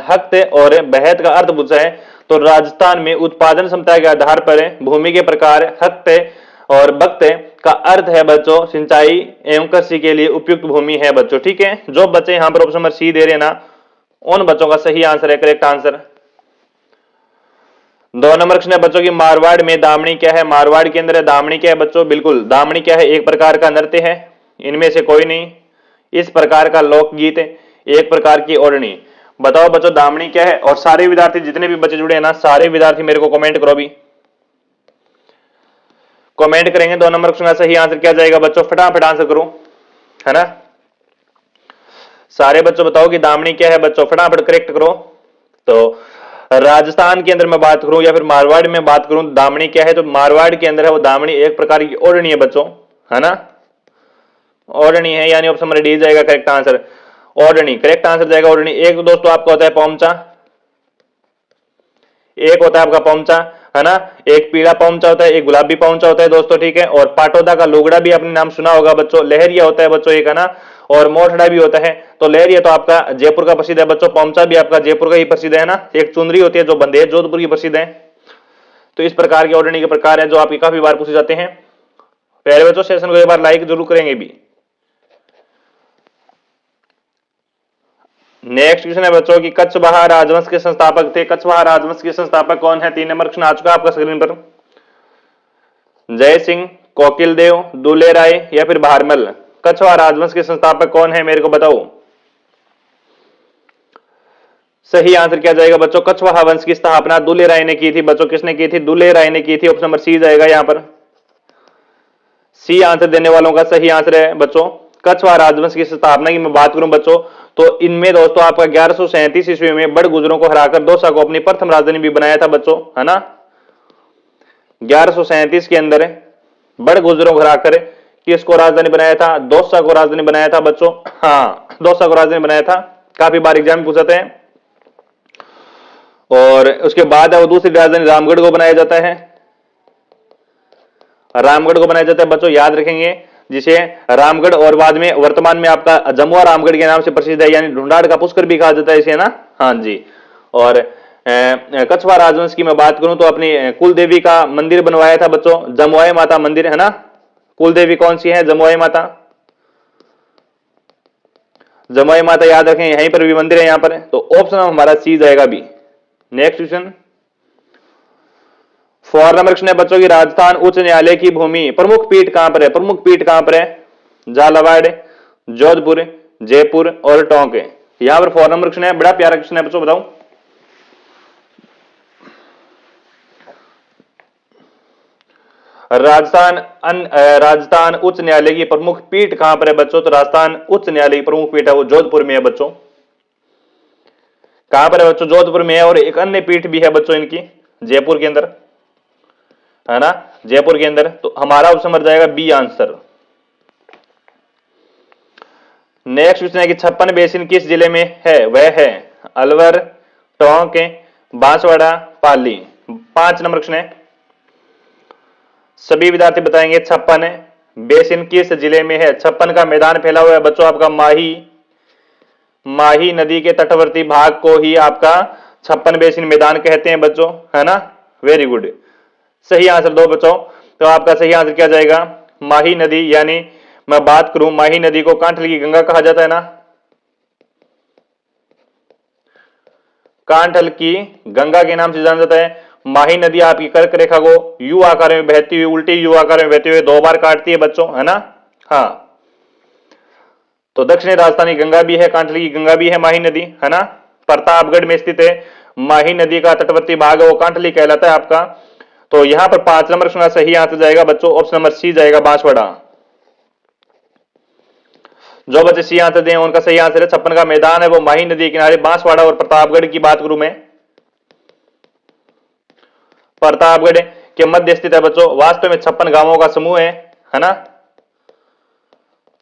हक्त और बहत का अर्थ पूछा है। तो राजस्थान में उत्पादन क्षमता के आधार पर भूमि के प्रकार हक्त और बक्त का अर्थ है बच्चों सिंचाई एवं कृषि के लिए उपयुक्त भूमि है बच्चों, ठीक है। जो बच्चे यहाँ पर ऑप्शन नंबर सी दे रहे हैं ना, उन बच्चों का सही आंसर है, करेक्ट आंसर। 2 नंबर क्वेश्चन है बच्चों की मारवाड़ में दामनी क्या है? मारवाड़ के अंदर दामनी क्या है बच्चों? बिल्कुल, दामनी क्या है? एक प्रकार का नृत्य है, इनमें से कोई नहीं। इस प्रकार का लोकगीत, एक प्रकार की ओढ़नी। बताओ बच्चों दामनी क्या है? और सारे विद्यार्थी जितने भी बच्चे जुड़े हैं ना, सारे विद्यार्थी मेरे को कमेंट करो, अभी कमेंट करेंगे। 2 नंबर क्वेश्चन का सही आंसर क्या जाएगा बच्चों? फटाफट आंसर करो, है ना। सारे बच्चों बताओ कि दामनी क्या है बच्चों, फटाफट करेक्ट करो। तो राजस्थान के अंदर मैं बात करूं या फिर मारवाड़ में बात करूं, दामनी क्या है? तो मारवाड़ के अंदर है वो दामनी एक प्रकार की ओढ़नी है बच्चों, है ना, ओढ़नी है, यानी ऑप्शन नंबर डी जाएगा करेक्ट आंसर। ओढ़नी करेक्ट आंसर जाएगा, ओढ़नी। एक दोस्तों आपका होता है पोमचा, एक होता है आपका पोमचा, है ना। एक पीला पोमचा होता है, एक गुलाबी पोमचा होता है दोस्तों, ठीक है। और पाटौदा का लुगड़ा भी आपने नाम सुना होगा बच्चों। लहरिया होता है बच्चों एक, है ना। और मोठड़ा भी होता है। तो लहरिया तो आपका जयपुर का प्रसिद्ध है बच्चों, पोमचा भी आपका जयपुर का ही प्रसिद्ध है ना। एक चुनरी होती है जो बंदेज जोधपुर की प्रसिद्ध है। तो इस प्रकार की ओढ़नी के प्रकार है जो आपके काफी बार पूछे जाते हैं। पहले बच्चों सेशन को एक बार लाइक जरूर करेंगे भी। नेक्स्ट क्वेश्चन है बच्चों की कछवाहा राजवंश के संस्थापक थे। कछवाहा राजवंश के संस्थापक कौन है? 3 नंबर क्वेश्चन आ चुका आपका स्क्रीन पर। जय सिंह, कोकिल देव, दुले राय या फिर भारमल। कछवाहा राजवंश के संस्थापक कौन है, मेरे को बताओ। सही आंसर क्या जाएगा बच्चों? कछवाहा वंश की स्थापना दुले राय ने की थी बच्चों। किसने की थी? दुले राय ने की थी। ऑप्शन नंबर सी जाएगा यहाँ पर। सी आंसर देने वालों का सही आंसर है बच्चों। कछवाहा राजवंश की स्थापना की मैं बात करूं बच्चों, तो इनमें दोस्तों आपका 1137 ईस्वी में बड़ गुजरों को हराकर दौसा को अपनी प्रथम राजधानी भी बनाया था बच्चों, है ना। 1137 के अंदर बड़ गुजरों को हराकर किसको राजधानी बनाया था? दौसा को राजधानी बनाया था बच्चों। हाँ, दौसा को राजधानी बनाया था। काफी बार एग्जाम में पूछते हैं। और उसके बाद वो दूसरी राजधानी रामगढ़ को बनाया जाता है। रामगढ़ को बनाया जाता है बच्चों, याद रखेंगे, जिसे रामगढ़ और बाद में वर्तमान में आपका जमुआ रामगढ़ के नाम से प्रसिद्ध है, यानी ढूंढाड़ का पुष्कर भी कहा जाता है इसे, ना। हाँ जी। और कछवाहा राजवंश की मैं बात करूं तो अपनी कुल देवी का मंदिर बनवाया था बच्चों, जमुआई माता मंदिर, है ना। कुल देवी कौन सी है? जमुआई माता। जमुआई माता याद रखें, यहीं पर भी मंदिर है यहाँ पर। तो ऑप्शन हमारा सी जाएगा भी। नेक्स्ट क्वेश्चन 4 नंबर क्वेश्चन है बच्चों की राजस्थान उच्च न्यायालय की भूमि प्रमुख पीठ कहां पर है? प्रमुख पीठ कहां पर है? झालावाड़, जोधपुर, जयपुर और टोंक। यहां पर 4 नंबर क्वेश्चन है, बड़ा प्यारा क्वेश्चन है बच्चों, बताओ। राजस्थान उच्च न्यायालय की प्रमुख पीठ कहां पर है बच्चों? तो राजस्थान उच्च न्यायालय की प्रमुख पीठ है वो जोधपुर में है बच्चों। कहां पर है बच्चों? जोधपुर में है। और एक अन्य पीठ भी है बच्चों इनकी जयपुर के अंदर, है ना, जयपुर के अंदर। तो हमारा ऑप्शन मर जाएगा बी आंसर। नेक्स्ट क्वेश्चन है कि 56 बेसिन किस जिले में है? वह है अलवर, टोंक, बांसवाड़ा, पाली। 5 नंबर क्वेश्चन है, सभी विद्यार्थी बताएंगे 56 बेसिन किस जिले में है? 56 का मैदान फैला हुआ है बच्चों आपका माही नदी के तटवर्ती भाग को ही आपका 56 बेसिन मैदान कहते हैं बच्चों, है ना। वेरी गुड, सही आंसर दो बच्चों। तो आपका सही आंसर क्या जाएगा? माही नदी, यानी मैं बात करूं, माही नदी को कांठल की गंगा कहा जाता है ना, कांठल की गंगा के नाम से जाना जाता है। माही नदी आपकी कर्क रेखा को यू आकार में बहती हुई, उल्टी यू आकार में बहते हुए 2 बार काटती है बच्चों, है ना। हाँ, तो दक्षिणी राजस्थानी गंगा भी है, कांठल की गंगा भी है माही नदी, है ना। प्रतापगढ़ में स्थित है। माही नदी का तटवर्ती भाग है वो कांठली कहलाता है आपका। तो यहां पर 5 नंबर का सही आंसर जाएगा बच्चों, ऑप्शन नंबर सी जाएगा, बांसवाड़ा। जो बच्चे सी आंसर दें उनका सही आंसर है 56 का मैदान है वो माही नदी के किनारे बांसवाड़ा और प्रतापगढ़ की बात करूं मैं, प्रतापगढ़ के मध्य स्थित है बच्चों। वास्तव में 56 गांवों का समूह है ना,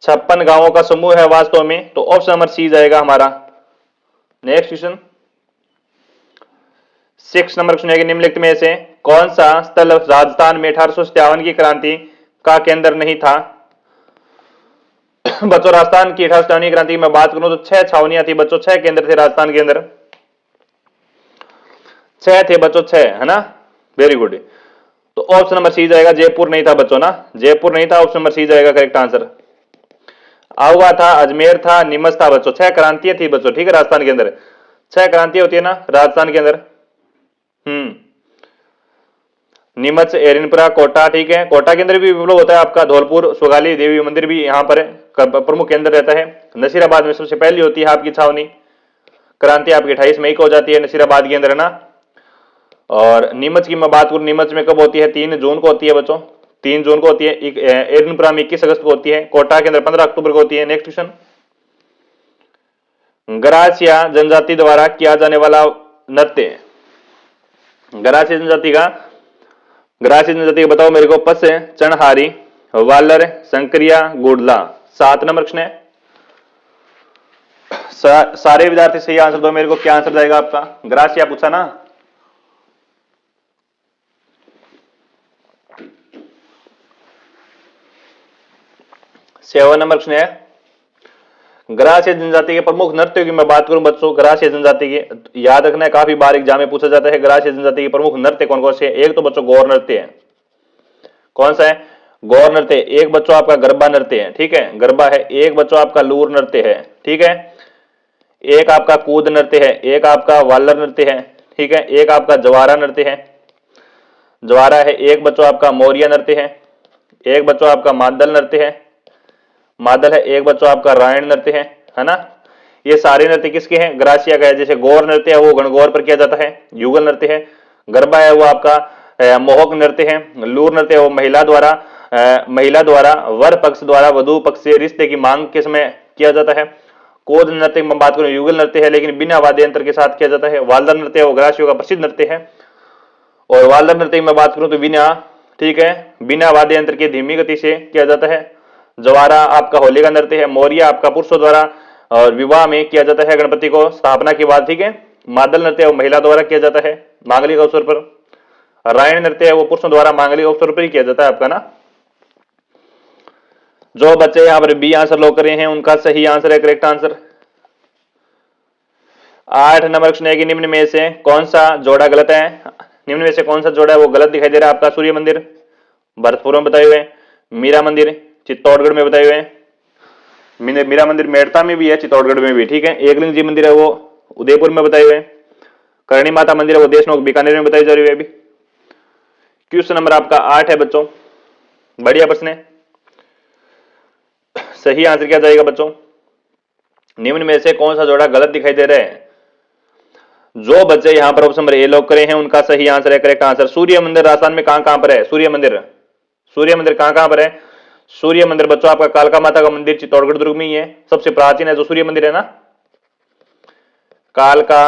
56 गांवों का समूह है वास्तव में। तो ऑप्शन नंबर सी जाएगा हमारा। नेक्स्ट क्वेश्चन 6 नंबर क्वेश्चन है, निम्नलिखित में से कौन सा स्थल राजस्थान में 1857 की क्रांति का केंद्र नहीं था। बच्चों राजस्थान की 1857 क्रांति की मैं बात करूं तो 6 छावनियां थी बच्चों, 6 केंद्र थे राजस्थान के अंदर, 6 थे बच्चों, 6, है ना। Very good. तो ऑप्शन नंबर सी जाएगा, जयपुर नहीं था बच्चों ना, जयपुर नहीं था, ऑप्शन नंबर सी जाएगा करेक्ट आंसर। आउवा था, अजमेर था, नीमच था बच्चों, 6 क्रांतियां थी बच्चों, ठीक है। राजस्थान के अंदर 6 क्रांतियां होती है ना राजस्थान के अंदर। नीमच, एरनपुरा, कोटा, ठीक है। कोटा के अंदर भी विप्लव होता है आपका। धौलपुर स्वगाली देवी मंदिर भी यहाँ पर प्रमुख केंद्र रहता है। नसीराबाद में सबसे पहली होती है आपकी छावनी, क्रांति आपकी 28 मई को हो जाती है नसीराबाद के अंदर, है ना। और नीमच की मैं बात करूं, नीमच में कब होती है, 3 जून को होती है बच्चों, 3 जून को होती है। एरनपुरा में 21 अगस्त को होती है। कोटा के अंदर 15 अक्टूबर को होती है। नेक्स्ट क्वेश्चन, गरासिया जनजाति द्वारा किया जाने वाला नृत्य, गरासिया जनजाति का, गरासिया जनजाति बताओ मेरे को, पस, चणहारी, वालर, संकरिया, गुडला। 7 नंबर क्वेश्चन है। सारे विद्यार्थी सही आंसर दो मेरे को, क्या आंसर जाएगा आपका। गरासिया पूछा ना, सेवन नंबर क्वेश्चन है। गरासिया जनजाति के प्रमुख नृत्यों की मैं बात करूं बच्चों, गरासिया जनजाति के याद रखना है, काफी बार एग्जाम में पूछा जाता है। गरासिया जनजाति के प्रमुख नृत्य कौन कौन से हैं। एक तो बच्चों गौर नृत्य है, कौन सा है, गौर नृत्य। एक बच्चों आपका गरबा नृत्य है, ठीक है, गरबा है। एक बच्चों आपका लूर नृत्य है, ठीक है। एक आपका कूद नृत्य है, एक आपका वालर नृत्य है, ठीक है। एक आपका जवारा नृत्य है, जवारा है। एक बच्चों आपका मोरिया नृत्य है। एक बच्चों आपका मादल नृत्य है, मादल है। एक बच्चों आपका रायण नृत्य है ना। ये सारे नृत्य किसके हैं, गरासिया का है। जैसे गौर नृत्य है वो गणगौर पर किया जाता है, युगल नृत्य है। गरबा है वो आपका मोहक नृत्य है। लूर नृत्य है वो महिला द्वारा वर पक्ष द्वारा वधु पक्ष से रिश्ते की मांग के समय किया जाता है। कोद नृत्य की बात करूं युगल नृत्य है लेकिन बिना वाद्य यंत्र के साथ किया जाता है। वालदर नृत्य है वो गरासियों का प्रसिद्ध नृत्य है। और वालदर नृत्य की मैं बात करूं तो बिना, ठीक है, बिना वाद्य यंत्र के धीमी गति से किया जाता है। जवारा आपका होली का नृत्य है। मोरिया आपका पुरुषों द्वारा और विवाह में किया जाता है गणपति को स्थापना के बाद, ठीक है। मादल नृत्य वो महिला द्वारा किया जाता है मांगलिक अवसर पर। रायण नृत्य है वो पुरुषों द्वारा मांगलिक अवसर पर ही किया जाता है आपका ना। जो बच्चे यहां पर बी आंसर लॉक कर रहे हैं उनका सही आंसर है करेक्ट आंसर। 8 नंबर क्वेश्चन है कि निम्न में से कौन सा जोड़ा गलत है। निम्न में से कौन सा जोड़ा है वो गलत दिखाई दे रहा है आपका। सूर्य मंदिर भरतपुर में बताए हुए, मीरा मंदिर चित्तौड़गढ़ में बताए हुए। मीरा मंदिर मेड़ता में भी है, चित्तौड़गढ़ में भी, ठीक है। एकलिंग जी मंदिर है वो उदयपुर में बताए हुए। करणी माता मंदिर है वो देशनोक बीकानेर में बताई जा रही है अभी। क्वेश्चन नंबर आपका 8 है बच्चों, बढ़िया प्रश्न है। सही आंसर क्या जाएगा बच्चों, निम्न में से कौन सा जोड़ा गलत दिखाई दे रहा है। जो बच्चे यहां पर ऑप्शन नंबर ए लॉक करे हैं उनका सही आंसर है करेक्ट आंसर। सूर्य मंदिर राजस्थान में कहां कहां पर है। सूर्य मंदिर कहां कहां पर है। सूर्य मंदिर बच्चों आपका कालका माता का मंदिर चित्तौड़गढ़ दुर्ग में ही है, सबसे प्राचीन है जो सूर्य मंदिर है ना। कालका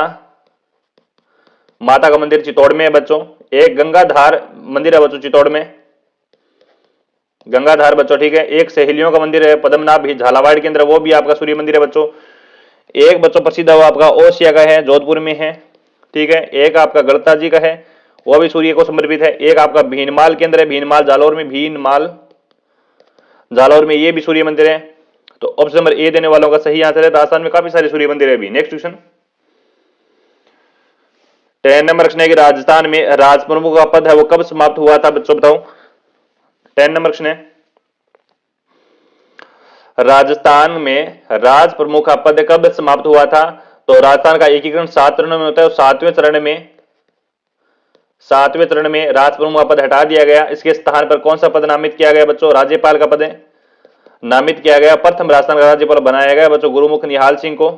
माता का मंदिर चित्तौड़ में है बच्चों। एक गंगाधार मंदिर है बच्चों चित्तौड़ में, गंगाधार बच्चों, ठीक है। एक सहेलियों का मंदिर है पद्मनाभ भी झालावाड़ के अंदर, वो भी आपका सूर्य मंदिर है बच्चों। एक बच्चों प्रसिद्ध है वो आपका ओसिया का है, जोधपुर में है, ठीक है। एक आपका गलता जी का है, वो भी सूर्य को समर्पित है। एक आपका भीनमाल के अंदर है, भीनमाल जालौर में, भीनमाल जालौर में, ये भी सूर्य मंदिर है। तो ऑप्शन नंबर ए देने वालों का सही आंसर है। राजस्थान में काफी सारे सूर्य मंदिर है अभी। नेक्स्ट क्वेश्चन 10 नंबर क्वेश्चन है कि राजस्थान में राज प्रमुख का पद है वो कब समाप्त हुआ था बच्चों बताओ। 10 नंबर क्वेश्चन है राजस्थान में राज प्रमुख का पद कब समाप्त हुआ था? तो राजस्थान का एकीकरण 7 चरणों में होता है और सातवें चरण में राज प्रमुख का पद हटा दिया गया। इसके स्थान पर कौन सा पद नामित किया गया बच्चों? राज्यपाल का पद नामित किया गया। प्रथम राजस्थान का राज्यपाल बनाया गया बच्चों गुरुमुख निहाल सिंह को।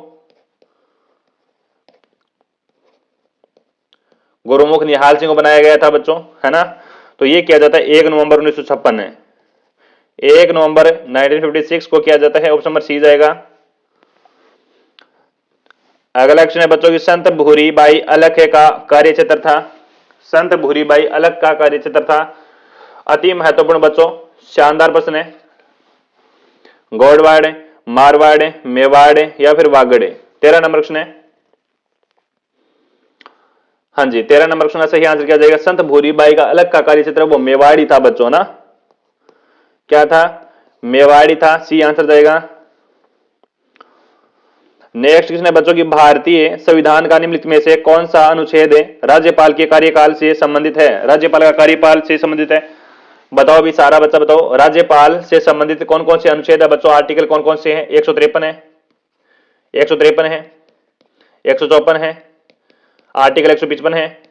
गुरुमुख निहाल सिंह को बनाया गया था बच्चों, है ना। तो ये किया जाता है 1 नवंबर 1956 है। 1 नवंबर 1956 को किया जाता है। ऑप्शन नंबर सी जाएगा। अगला क्वेश्चन है बच्चों की संत भूरीबाई अलख का कार्य क्षेत्र था। संत भूरीबाई अलख का कार्य क्षेत्र था। अति महत्वपूर्ण बच्चों, शानदार प्रश्न है। गौड़वाड़, मारवाड़, मेवाड़ या फिर वागड़? 13 नंबर क्वेश्चन है। हाँ जी, 13 नंबर क्वेश्चन का सही आंसर क्या जाएगा? संत भूरीबाई का अलख का कार्य क्षेत्र वो मेवाड़ी था बच्चों ना। क्या था? मेवाड़ी था। सी आंसर जाएगा। नेक्स्ट क्वेश्चन है बच्चों की भारतीय संविधान का निम्नलिखित में से कौन सा अनुच्छेद राज्यपाल के कार्यकाल से संबंधित है? राज्यपाल का कार्यकाल से संबंधित है। बताओ भी सारा बच्चा बताओ, राज्यपाल से संबंधित कौन कौन से अनुच्छेद है बच्चों? आर्टिकल कौन कौन से हैं? 153 है, 153 है, 154 है, आर्टिकल 155 है,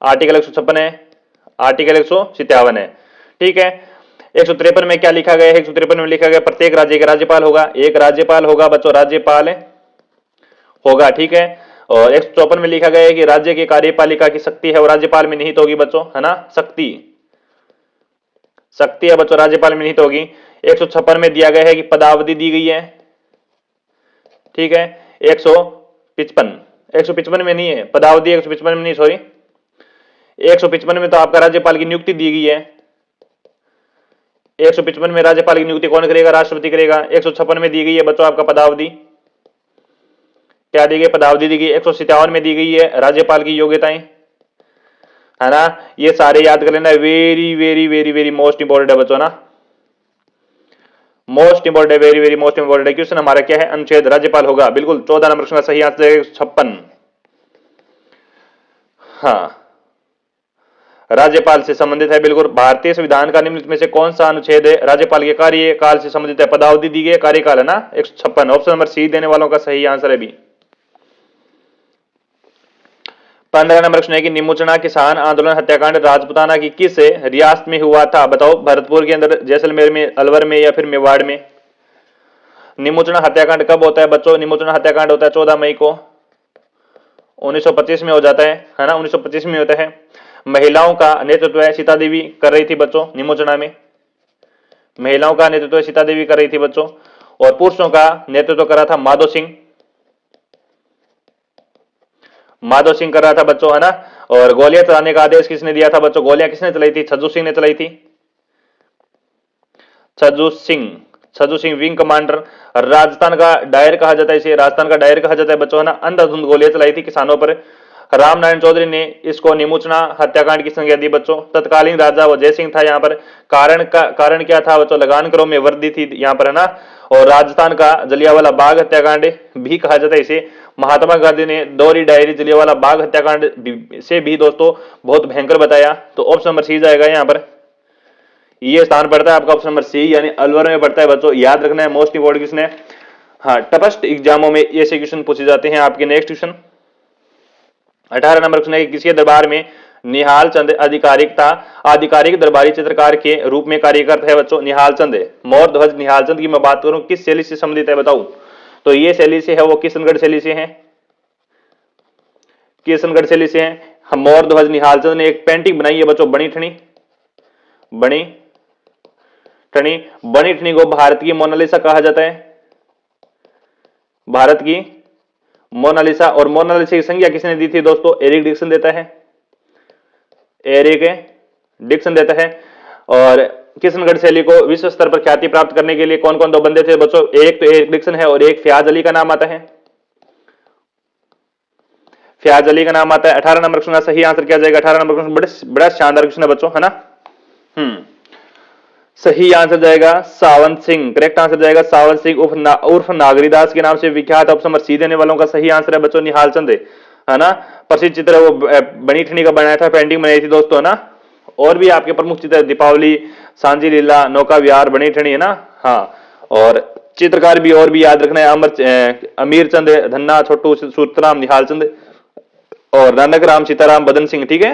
आर्टिकल 156 है, आर्टिकल 157 है। ठीक है। 153 में क्या लिखा गया है? 153 में लिखा गया प्रत्येक राज्य का राज्यपाल होगा, एक राज्यपाल होगा बच्चों, राज्यपाल होगा। ठीक है। और 154 में लिखा गया है कि राज्य की कार्यपालिका की शक्ति है वो राज्यपाल में निहित होगी बच्चों, है ना। शक्ति है बच्चों राज्यपाल में निहित होगी। 156 में दिया गया है कि पदावधि दी गई है। ठीक है। 155 में नहीं है पदावधि, 155 में नहीं, सॉरी 155 में तो आपका राज्यपाल की नियुक्ति दी गई है। 155 में राज्यपाल की नियुक्ति कौन करेगा? राष्ट्रपति करेगा। 156 में दी गई है बच्चों आपका पदावधि, क्या दी गई? पदावधि दी गई। 157 में दी गई है राज्यपाल की योग्यताएं, है ना। ये सारे याद कर लेना, very very very very most important है बच्चों ना, मोस्ट इंपोर्टेंट है, वेरी वेरी मोस्ट इंपोर्टेंट है। क्वेश्चन हमारा क्या है? अनुच्छेद राज्यपाल होगा, बिल्कुल। 14 नंबर का सही आंसर है 56। हाँ, राज्यपाल से संबंधित है, बिल्कुल। भारतीय संविधान का निम्नलिखित में से कौन सा अनुच्छेद है राज्यपाल के कार्यकाल से संबंधित है? पदावधि दी गई, कार्यकाल है ना, 156। ऑप्शन नंबर सी देने वालों का सही आंसर है भी। 15 नंबर प्रश्न है कि निमुचना किसान आंदोलन हत्याकांड राजपूताना की किस रियासत में हुआ था? बताओ, भरतपुर के अंदर, जैसलमेर में, अलवर में या फिर मेवाड़ में? निमुचना हत्याकांड कब होता है बच्चों? निमुचना हत्याकांड होता है 14 मई को 1925 में हो जाता है ना, 1925 में होता है। महिलाओं का नेतृत्व सीता देवी कर रही थी बच्चों निमुचना में। महिलाओं का नेतृत्व सीता देवी कर रही थी बच्चों। और पुरुषों का नेतृत्व कर रहा था माधो सिंह, माधो सिंह कर रहा था बच्चों, है ना। और गोलियां चलाने का आदेश किसने दिया था बच्चों? गोलियां किसने चलाई थी? छज्जू सिंह ने चलाई थी। Chhajju Singh wing commander. राजस्थान का डायर कहा जाता है इसे, राजस्थान का डायर कहा जाता है बच्चों, है ना। अंधाधुंध गोलियां चलाई थी किसानों पर। रामनारायण चौधरी ने इसको निमुचना हत्याकांड की संज्ञा दी बच्चों। तत्कालीन राजा वजय सिंह था यहाँ पर। कारण क्या था बच्चों? लगान करो में वर्दी थी यहाँ पर, है ना। और राजस्थान का जलियांवाला बाग हत्याकांड भी कहा जाता है इसे। महात्मा गांधी ने दोहरी डायरी जलियांवाला बाग हत्याकांड से भी दोस्तों बहुत भयंकर बताया। तो ऑप्शन नंबर सी जाएगा यहाँ पर। ये स्थान पड़ता है आपका ऑप्शन नंबर सी, यानी अलवर में पड़ता है बच्चों। याद रखना है, मोस्ट इंपोर्टेंट क्वेश्चन है। हाँ, टफेस्ट एग्जामों में ऐसे क्वेश्चन पूछे जाते हैं आपके। नेक्स्ट क्वेश्चन 18 नंबर क्वेश्चन है कि किसके दरबार में निहाल चंद आधिकारिक दरबारी चित्रकार के रूप में कार्य करते हैं बच्चों? निहाल चंद, मोर ध्वज निहाल चंद की मैं बात करूं, किस शैली से संबंधित है बताऊं? तो ये शैली से है वो किशनगढ़ शैली से है, किशनगढ़ शैली से है। हम मोर ध्वज निहाल चंद ने एक पेंटिंग बनाई है बच्चों, बनी ठनी को भारत की मोनालिसा कहा जाता है, भारत की मोनालिसा। और मोनालिसा की संज्ञा किसने दी थी दोस्तों? एरिक डिक्सन देता है, एरिक डिक्सन देता है। और किशनगढ़ शैली को विश्व स्तर पर ख्याति प्राप्त करने के लिए कौन कौन दो बंदे थे बच्चों? एक तो एरिक डिक्सन है और एक फयाज अली का नाम आता है, फयाज अली का नाम आता है। 18 नंबर क्वेश्चन का सही आंसर क्या जाएगा? 18 नंबर क्वेश्चन बड़ा शानदार क्वेश्चन है बच्चों, है ना। सही आंसर जाएगा सावंत सिंह, करेक्ट आंसर जाएगा सावंत सिंह उर्फ नागरीदास के नाम से विख्यात। ऑप्शन नंबर सी देने वालों का सही आंसर है बच्चों निहाल चंद, है ना। प्रसिद्ध चित्र वो बनी ठनी का बनाया था, पेंटिंग बनाई थी दोस्तों, है ना। और भी आपके प्रमुख चित्र दीपावली, सांझी लीला, नौका विहार, बनी ठनी, है ना। हाँ, और चित्रकार भी और भी याद रखना है, अमीर चंद धन्ना, छोटू सूतराम, निहाल चंद और नानक राम, सीताराम, बदन सिंह। ठीक है।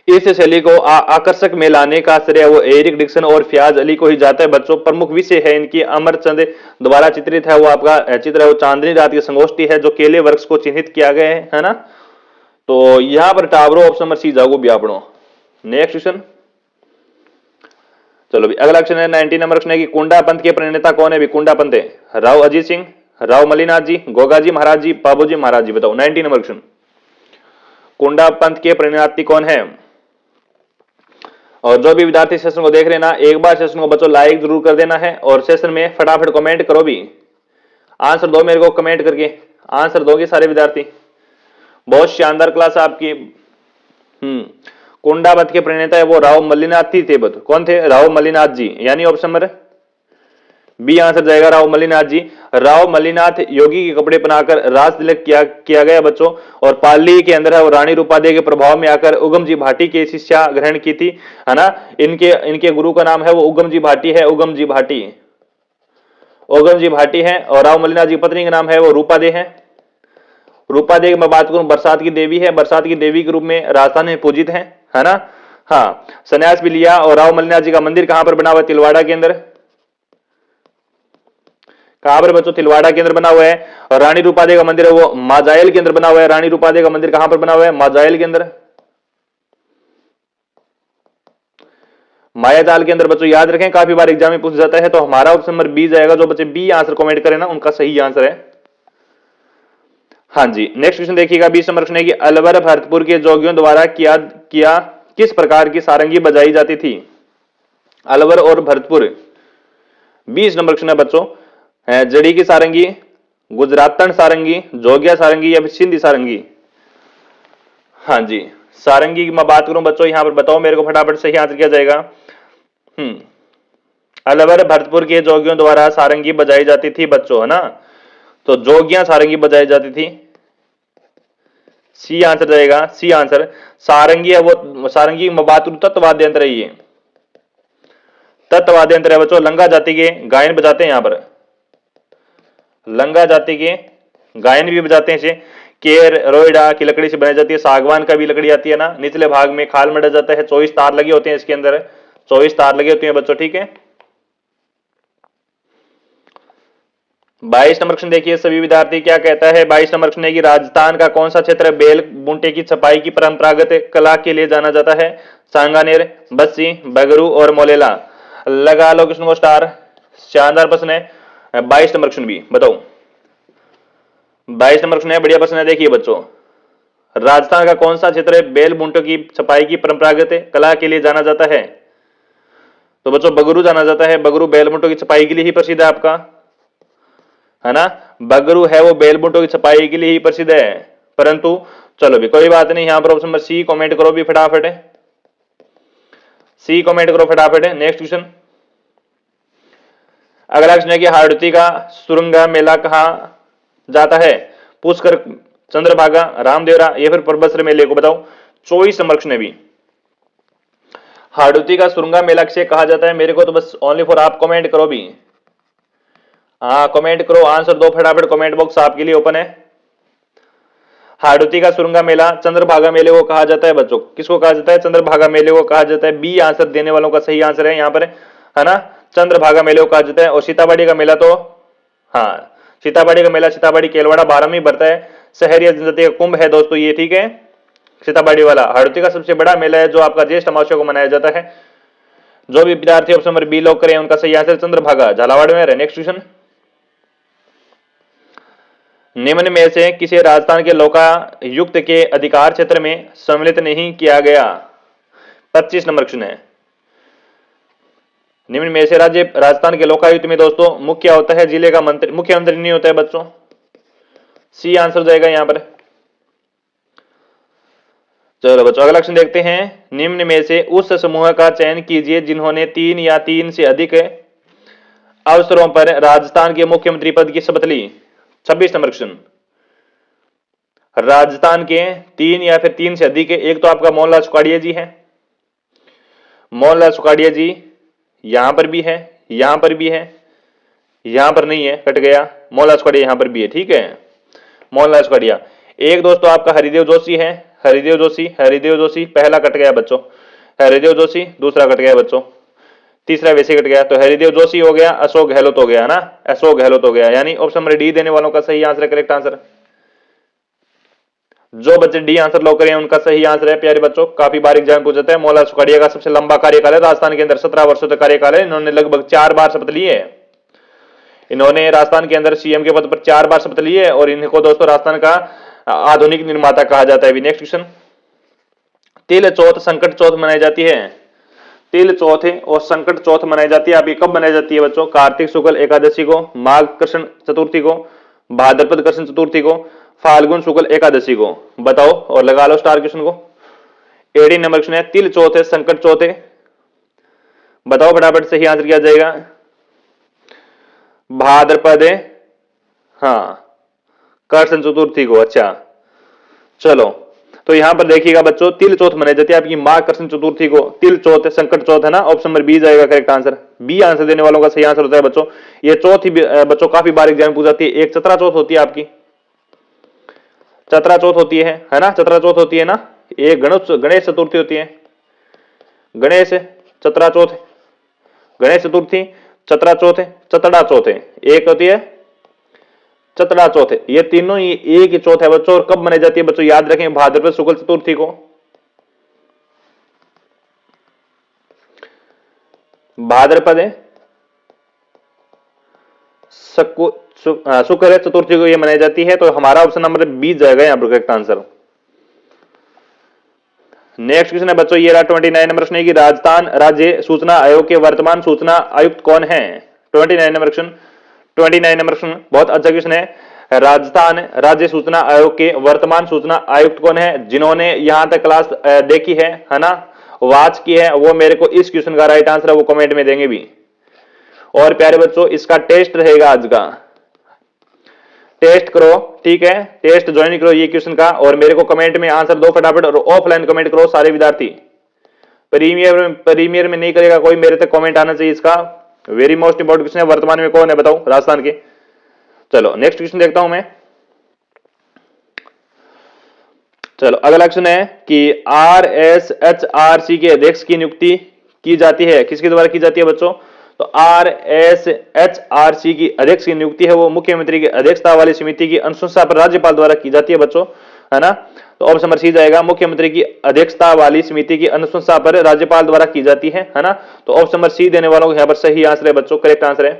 इस शैली को आकर्षक में लाने का श्रेय वो एरिक डिक्सन और फयाज अली को ही जाता है बच्चों। प्रमुख विषय है इनकी अमरचंद द्वारा चित्रित है वो आपका चित्र है वो चांदनी रात की संगोष्ठी है जो केले वृक्ष को चिन्हित किया गया है ना। तो यहां पर टावरो ऑप्शन नंबर सी जाओ व्यापणो। नेक्स्ट क्वेश्चन, चलो भी अगला क्वेश्चन है 19 नंबर क्वेश्चन है कि कुंडा पंथ के प्रणेता कौन है? भी कुंडा पंथ है राव अजीत सिंह, राव मलिनाथ जी, गोगाजी महाराज जी, बाबूजी महाराज जी। बताओ 19 नंबर क्वेश्चन, कुंडा पंथ के प्रणेता कौन है? और जो भी विद्यार्थी सेशन को देख रहे हैं ना, एक बार सेशन को बच्चों लाइक जरूर कर देना है और सेशन में फटाफट कमेंट करो भी, आंसर दो मेरे को, कमेंट करके आंसर दोगे सारे विद्यार्थी। बहुत शानदार क्लास आपकी। कुंडा पंथ के प्रणेता है वो राव मल्लिनाथ थे। कौन थे? राव मल्लिनाथ जी, यानी ऑप्शन नंबर बी आंसर जाएगा राव मल्लिनाथ जी। राव मल्लिनाथ योगी के कपड़े पहनाकर राज तिलक किया गया बच्चों, और पाली के अंदर है वो रानी रूपादेवी के प्रभाव में आकर उगम जी भाटी की शिक्षा ग्रहण की थी, है ना। इनके गुरु का नाम है वो उगम जी भाटी है, उगम जी भाटी, उगम जी भाटी है। और राव मल्लिनाथ जी पत्नी का नाम है वो रूपादे है। रूपादेवी मैं बात करूं, बरसात की देवी है, बरसात की देवी के रूप में राजस्थान में पूजित है ना। हाँ, संन्यास भी लिया। और राव मल्लिनाथ जी का मंदिर कहां पर बना हुआ है? तिलवाड़ा के अंदर। कहां पर बच्चों? तिलवाड़ा के अंदर बना हुआ है। और रानी रूपादेवी का मंदिर है वो माजाइल के अंदर बना हुआ है। रानी रूपादेवी का मंदिर कहां पर बना हुआ है? माजाइल के अंदर, मायाजाल के अंदर बच्चों। याद रखें, काफी बार एग्जाम में पूछ जाता है। तो हमारा ऑप्शन नंबर बी जाएगा। जो बच्चे बी आंसर कमेंट करें ना, उनका सही आंसर है। हाँ जी, नेक्स्ट क्वेश्चन देखिएगा 20 नंबर क्वेश्चन है कि अलवर भरतपुर के जोगियों द्वारा किया किस प्रकार की सारंगी बजाई जाती थी? अलवर और भरतपुर। 20 नंबर क्वेश्चन है बच्चों, जड़ी की सारंगी, गुजरातन सारंगी, जोगिया सारंगी या फिर सिंधी सारंगी? हाँ जी, सारंगी की मैं बात करूं बच्चों, यहां पर बताओ मेरे को फटाफट, सही आंसर किया जाएगा। अलवर भरतपुर के जोगियों द्वारा सारंगी बजाई जाती थी बच्चों, है ना। तो जोगियां सारंगी बजाई जाती थी, सी आंसर जाएगा, सी आंसर। सारंगी है वो, सारंगी की बात करूं तत्वाद्य यंत्र है ये, तत्वाद्य यंत्र है बच्चों। लंगा जाति के गायन बजाते हैं, यहां पर लंगा जाति के गायन भी बजाते हैं। इसे केर रोइडा की लकड़ी से बनाई जाती है, सागवान का भी लकड़ी आती है ना। निचले भाग में खाल मड़ा जाता है, 24 तार लगे होते हैं इसके अंदर, 24 तार लगे होते हैं बच्चों। ठीक है। 22 नंबर क्वेश्चन देखिए सभी विद्यार्थी, क्या कहता है 22 नंबर क्वेश्चन है कि राजस्थान का कौन सा क्षेत्र बेल बूंटे की छपाई की परंपरागत कला के लिए जाना जाता है? सांगानेर, बस्सी, बगरू और मोलेला। लगा लो क्वेश्चन को स्टार, शानदार प्रश्न है। 22 नंबर क्वेश्चन भी बताओ, 22 नंबर क्वेश्चन है, बढ़िया प्रश्न है। देखिए बच्चों, राजस्थान का कौन सा क्षेत्र बेल बूंटों की छपाई की परंपरागत कला के लिए जाना जाता है? तो बच्चों बगरू जाना जाता है। बगरू बेल बूंटों की छपाई के लिए ही प्रसिद्ध है आपका, है ना। बगरू है वो बेल बूंटों की छपाई के लिए ही प्रसिद्ध है। परंतु चलो भी कोई बात नहीं, यहां पर ऑप्शन नंबर सी कमेंट करो भी फटाफट, सी कमेंट करो फटाफट। नेक्स्ट क्वेश्चन, अगला क्वेश्चन है कि हाड़ौती का सुरंगा मेला कहां जाता है? पुष्कर, चंद्रभागा, रामदेवरा या फिर परबसर मेले को बताओ। 24 नंबर क्वेश्चन है भी, हाड़ौती का सुरंगा मेला किसे कहा जाता है? मेरे को तो बस ओनली फॉर आप कमेंट करो भी, हाँ कमेंट करो, आंसर दो फटाफट, कमेंट बॉक्स आपके लिए ओपन है। हाड़ौती का सुरंगा मेला चंद्रभागा मेले को कहा जाता है बच्चों। किसको कहा जाता है? चंद्रभागा मेले को कहा जाता है। बी आंसर देने वालों का सही आंसर है यहाँ पर, है ना। चंद्रभागा मेले को कहा जाता है। और सीताबाड़ी का मेला तो, हाँ सीताबाड़ी का मेला सीताबाड़ी केलवाड़ा 12 में भरता है। शहरी जनजाति का कुंभ है दोस्तों ये, ठीक है। सीताबाड़ी वाला हाड़ौती का सबसे बड़ा मेला है जो आपका ज्येष्ठ अमावस्या को मनाया जाता है। जो भी विद्यार्थी ऑप्शन नंबर बी लॉक करें उनका सही आंसर चंद्रभागा झालावाड़ में है। नेक्स्ट क्वेश्चन, निम्न में से किसे राजस्थान के लोकायुक्त के अधिकार क्षेत्र में सम्मिलित नहीं किया गया? 25 नंबर क्वेश्चन है। निम्न में से राजस्थान के लोकायुक्त में दोस्तों मुख्य होता है जिले का मंत्री, मुख्यमंत्री नहीं होता है बच्चों। सी आंसर जाएगा यहां पर। चलो बच्चों अगला क्वेश्चन देखते हैं। निम्न में से उस समूह का चयन कीजिए जिन्होंने 3 या 3 से अधिक अवसरों पर राजस्थान के मुख्यमंत्री पद की शपथ ली। 26 नंबर क्वेश्चन, राजस्थान के 3 या फिर 3 से अधिक, एक तो आपका मोहनलाल सुखाड़िया जी है, मोहनलाल सुखाड़िया जी यहां पर भी है, यहां पर भी है, यहां पर नहीं है, कट गया। मोहनलाल सुखाड़िया यहां पर भी है, ठीक है, मोहनलाल सुखाड़िया। एक दोस्तों आपका हरिदेव जोशी है, हरिदेव जोशी, हरिदेव जोशी पहला कट गया बच्चों, हरिदेव जोशी, दूसरा कट गया बच्चों, तीसरा वैसे कट गया, तो हरिदेव जोशी हो गया, अशोक गहलोत हो गया ना, अशोक गहलोत हो गया, यानी ऑप्शन नंबर डी देने वालों का सही आंसर है, करेक्ट आंसर। जो बच्चे डी आंसर लॉक करें उनका सही आंसर है प्यारे बच्चों। काफी बार एग्जाम पूछ जाता है। मोहनलाल सुखाड़िया का सबसे लंबा कार्यकाल है राजस्थान के अंदर, 17 वर्षों तक कार्यकाल है। इन्होंने लगभग 4 बार शपथ ली है। इन्होंने राजस्थान के अंदर सीएम के पद पर 4 बार शपथ ली है और इनको दोस्तों राजस्थान का आधुनिक निर्माता कहा जाता है। नेक्स्ट क्वेश्चन, तिल चौथ संकट चौथ मनाई जाती है। तिल चौथ और संकट चौथ मनाई जाती है, आप ये कब मनाई जाती है बच्चों? कार्तिक शुक्ल एकादशी को, माघ कृष्ण चतुर्थी को, भाद्रपद कृष्ण चतुर्थी को, फाल्गुन शुक्ल एकादशी को। बताओ और लगा लो स्टार क्वेश्चन को। 18 नंबर क्वेश्चन है, तिल चौथ है संकट चौथ है, बताओ फटाफट सही आंसर किया जाएगा। भाद्रपद है, हाँ, कृष्ण चतुर्थी को। अच्छा चलो, तो यहां पर देखिएगा बच्चों, तिल चौथ मनाई जाती है आपकी माघ कृष्ण चतुर्थी को। तिल चौथ है संकट चौथ है ना, ऑप्शन नंबर बी जाएगा करेक्ट आंसर। बी आंसर देने वालों का सही आंसर होता है बच्चों। ये चौथ ही बच्चों काफी बार एग्जाम पूछ जाती है। एक चतरा चौथ होती है आपकी, चतरा चौथ होती है ना, चतरा चौथ होती है ना। एक गणेश चतुर्थी होती है, गणेश चतरा चौथ, गणेश चतुर्थी, चतरा चौथ है, चतड़ा चौथ है, एक होती है चतड़ा चौथ है। ये तीनों ही एक ही चौथ है बच्चों। और कब मनाई जाती है बच्चों? याद रखें, भाद्रपद शुक्ल चतुर्थी को। भाद्रपद है शुक्र चतुर्थी को ये मनाई जाती है। तो हमारा ऑप्शन नंबर बी जाएगा यहाँ पर करेक्ट आंसर। नेक्स्ट क्वेश्चन है बच्चों, ये रहा 29 नंबर क्वेश्चन कि राजस्थान राज्य सूचना आयोग के वर्तमान सूचना आयुक्त कौन है? 29 नंबर क्वेश्चन, 29 नंबर क्वेश्चन बहुत अच्छा क्वेश्चन है। राजस्थान राज्य सूचना आयोग के वर्तमान सूचना आयुक्त कौन है? जिन्होंने यहां तक क्लास देखी है ना, वॉच की है, वो मेरे को इस क्वेश्चन का राइट आंसर है वो कमेंट में देंगे भी। और प्यारे बच्चों इसका टेस्ट रहेगा आज का, टेस्ट करो, ठीक है, टेस्ट ज्वाइन करो ये क्वेश्चन का और मेरे को कमेंट में आंसर दो फटाफट। और ऑफलाइन कमेंट करो सारे विद्यार्थी, प्रीमियर में नहीं करेगा कोई, मेरे तक कमेंट आना चाहिए इसका। वेरी मोस्ट इंपॉर्टेंट क्वेश्चन है, वर्तमान में कौन है बताओ राजस्थान के। चलो नेक्स्ट क्वेश्चन देखता हूं मैं। चलो अगला क्वेश्चन है कि RSHRC के अध्यक्ष की नियुक्ति की जाती है, किसके द्वारा की जाती है बच्चों? तो RSHRC की अध्यक्ष की नियुक्ति है वो मुख्यमंत्री की अध्यक्षता वाली समिति की अनुशंसा पर राज्यपाल द्वारा की जाती है बच्चों, है ना। तो ऑप्शन नंबर सी जाएगा, मुख्यमंत्री की अध्यक्षता वाली समिति की अनुशंसा पर राज्यपाल द्वारा की जाती है ना। तो ऑप्शन नंबर सी देने वालों को यहाँ पर सही आंसर है बच्चों, करेक्ट आंसर है।